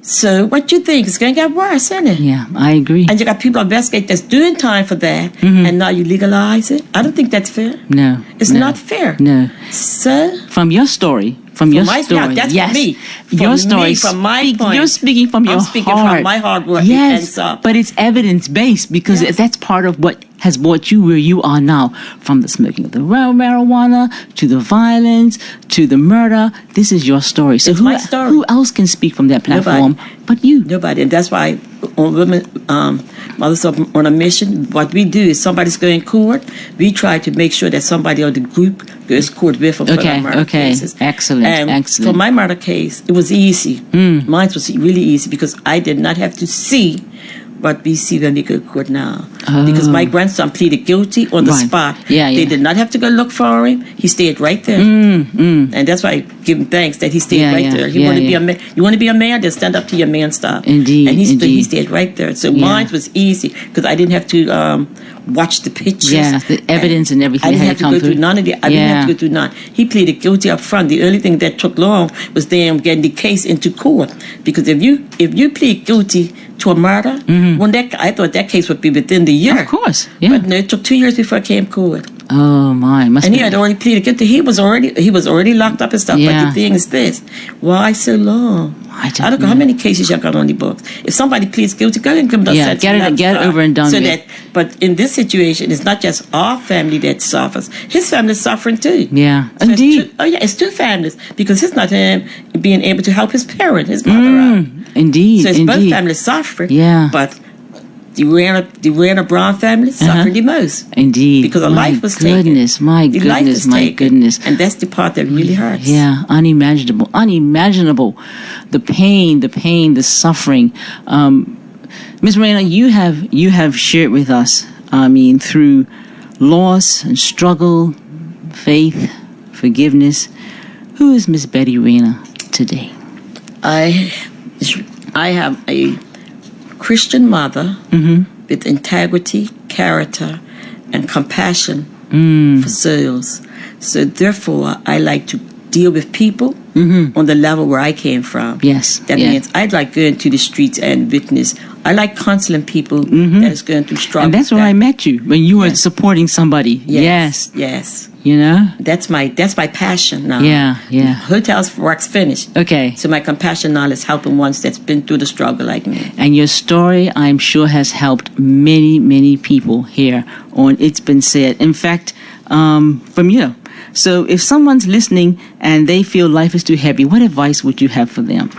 So what you think? It's going to get worse, isn't it?
Yeah, I agree.
And you got people investigate that's doing time for that, and now you legalize it. I don't think that's fair.
No.
It's not fair.
No.
So
from your story,
that's
yes.
me.
Your story,
from my point.
You're speaking from your heart.
I'm speaking from my hard work.
Yes, but it's evidence-based because that's part of what has brought you where you are now. From the smoking of the marijuana, to the violence, to the murder. This is your story. So
my story.
Who else can speak from that platform but you?
Nobody. And that's why on Women, Mothers on a Mission, what we do is somebody's going to court, we try to make sure that somebody of the group goes to court with them for their murder cases.
Excellent, excellent.
For my murder case, it was easy. Mine was really easy because I did not have to see what we see when we go to court now. Because my grandson pleaded guilty on the spot. They did not have to go look for him. He stayed right there. And that's why I give him thanks that he stayed right there. You want to be a man? You want to be a man? Then stand up to your man stuff.
Indeed.
And he stayed right there. So mine was easy because I didn't have to watch the pictures.
Yeah, the evidence and everything.
I didn't have to go through none of the. I didn't have to go through none. He pleaded guilty up front. The only thing that took long was them getting the case into court. Because if you plead guilty to a murder, I thought that case would be within the year.
Of course, yeah.
But no, it took 2 years before it came court.
Oh my!
He had already pleaded guilty. He was already locked up and stuff.
Yeah.
But the thing is this: why so long? I don't know how many cases you got on the books. If somebody pleads guilty, go and give them the
get it over and done with.
But in this situation, it's not just our family that suffers. His family's suffering too.
Yeah,
so
indeed.
It's two families because it's not him being able to help his parent, his mother out.
Indeed,
so it's both families suffering.
Yeah,
but the Rana Brown family suffered the most.
Indeed.
Because a life was taken.
My goodness.
And that's the part that really hurts.
Yeah, unimaginable. The pain, the suffering. Ms. Morena, you have shared with us, through loss and struggle, faith, forgiveness. Who is Miss Betty Reyna today?
I have a Christian mother with integrity, character, and compassion for souls. So therefore, I like to deal with people on the level where I came from.
Yes.
That means I'd like going to the streets and witness. I like counseling people that is going through struggle.
And that's where I met you, when you were supporting somebody. Yes. You know?
That's my passion now.
Yeah.
Hotels work's finished.
Okay.
So my compassion now is helping ones that's been through the struggle like me.
And your story, I'm sure, has helped many, many people here on It's Been Said. In fact, Bermuda. So if someone's listening and they feel life is too heavy, what advice would you have for them?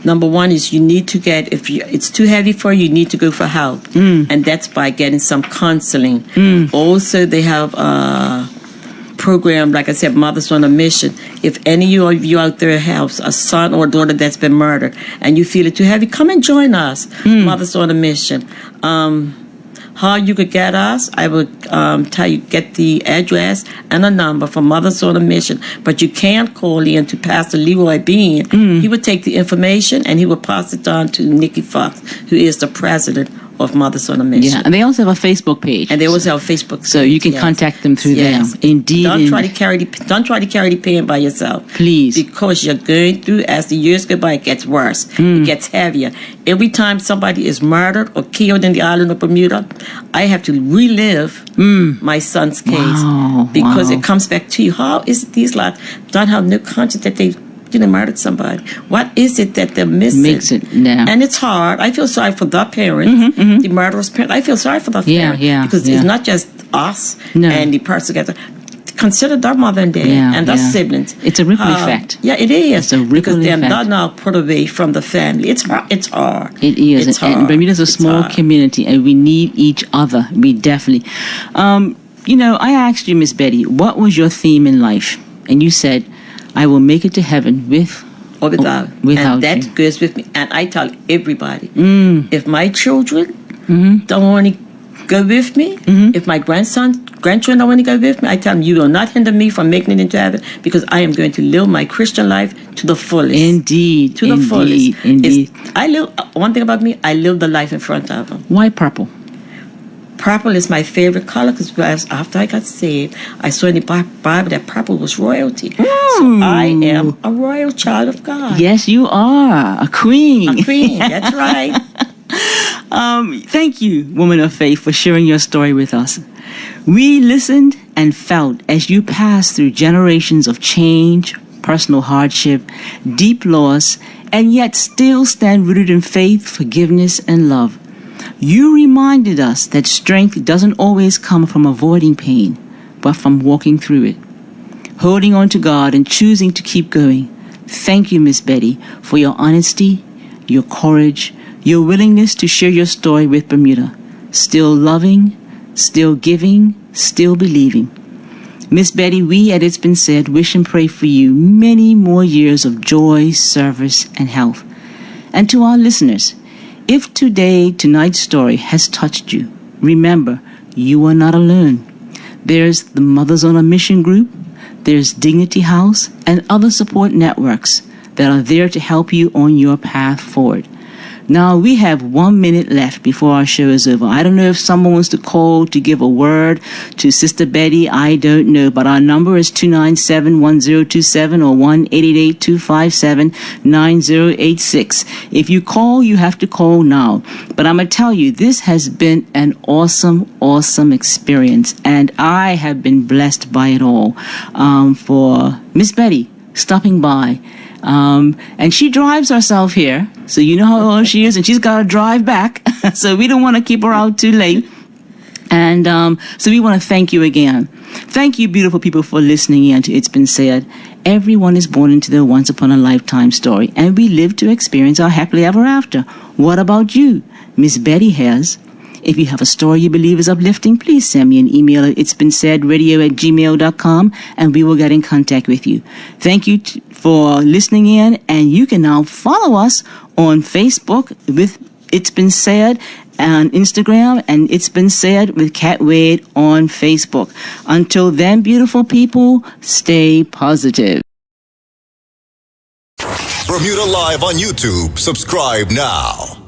Number one is you need to get, if it's too heavy for you, you need to go for help. And that's by getting some counseling. Also, they have a program, like I said, Mothers on a Mission. If any of you out there have a son or daughter that's been murdered and you feel it too heavy, come and join us, Mothers on a Mission. How you could get us, I would tell you, get the address and a number for Mothers on a Mission. But you can't call in to Pastor Leroy Bean. He would take the information and he would pass it on to Nikki Fox, who is the president of Mothers on a Mission.
Yeah, and they also have a Facebook page.
And they also have a Facebook page.
So you can contact them through there. Indeed.
Don't try to carry the pain by yourself.
Please.
Because you're going through, as the years go by, it gets worse. It gets heavier. Every time somebody is murdered or killed in the island of Bermuda, I have to relive my son's case. Because it comes back to you. How is it these lives don't have no conscience that they murdered somebody? What is it that they're missing?
Makes it now.
And it's hard. I feel sorry for the parent, the murderer's parent. I feel sorry for the parent. Because it's not just us and the person gets consider their mother and dad and their siblings.
It's a ripple effect.
Yeah, it is.
It's a ripple
because they're
effect.
not put away from the family. It's hard. It's hard.
It is.
It's hard.
And Bermuda's a small community, and we need each other. We definitely. I asked you, Miss Betty, what was your theme in life? And you said, I will make it to heaven with
or without.
Without
and that
you.
goes with me. And I tell everybody, if my children don't want to go with me, if my grandchildren don't want to go with me, I tell them, you will not hinder me from making it into heaven because I am going to live my Christian life to the fullest.
Indeed.
To the fullest.
Indeed.
One thing about me, I live the life in front of them.
Why purple?
Purple is my favorite color because after I got saved, I saw in the Bible that purple was royalty. So I am a royal child of God.
Yes, you are. A queen.
A queen, that's right.
Thank you, woman of faith, for sharing your story with us. We listened and felt as you passed through generations of change, personal hardship, deep loss, and yet still stand rooted in faith, forgiveness, and love. You reminded us that strength doesn't always come from avoiding pain, but from walking through it, holding on to God and choosing to keep going. Thank you, Miss Betty, for your honesty, your courage, your willingness to share your story with Bermuda. Still loving, still giving, still believing. Miss Betty, we at It's Been Said wish and pray for you many more years of joy, service, and health. And to our listeners, if tonight's story has touched you, remember, you are not alone. There's the Mothers on a Mission group, there's Dignity House, and other support networks that are there to help you on your path forward. Now, we have 1 minute left before our show is over. I don't know if someone wants to call to give a word to Sister Betty. I don't know. But our number is 297-1027 or 1-888-257-9086. If you call, you have to call now. But I'm going to tell you, this has been an awesome, awesome experience. And I have been blessed by it all. For Miss Betty stopping by. And she drives herself here, so you know how old she is, and she's got to drive back, so we don't want to keep her out too late. And so we want to thank you again. Thank you, beautiful people, for listening in to It's Been Said. Everyone is born into their once upon a lifetime story, and we live to experience our happily ever after. What about you? Miss Betty has. If you have a story you believe is uplifting, please send me an email at itsbeensaid@gmail.com, and we will get in contact with you. Thank you for listening in, and you can now follow us on Facebook with It's Been Said, on Instagram, and It's Been Said with Kat Wade on Facebook. Until then, beautiful people, stay positive.
Bermuda Live on YouTube. Subscribe now.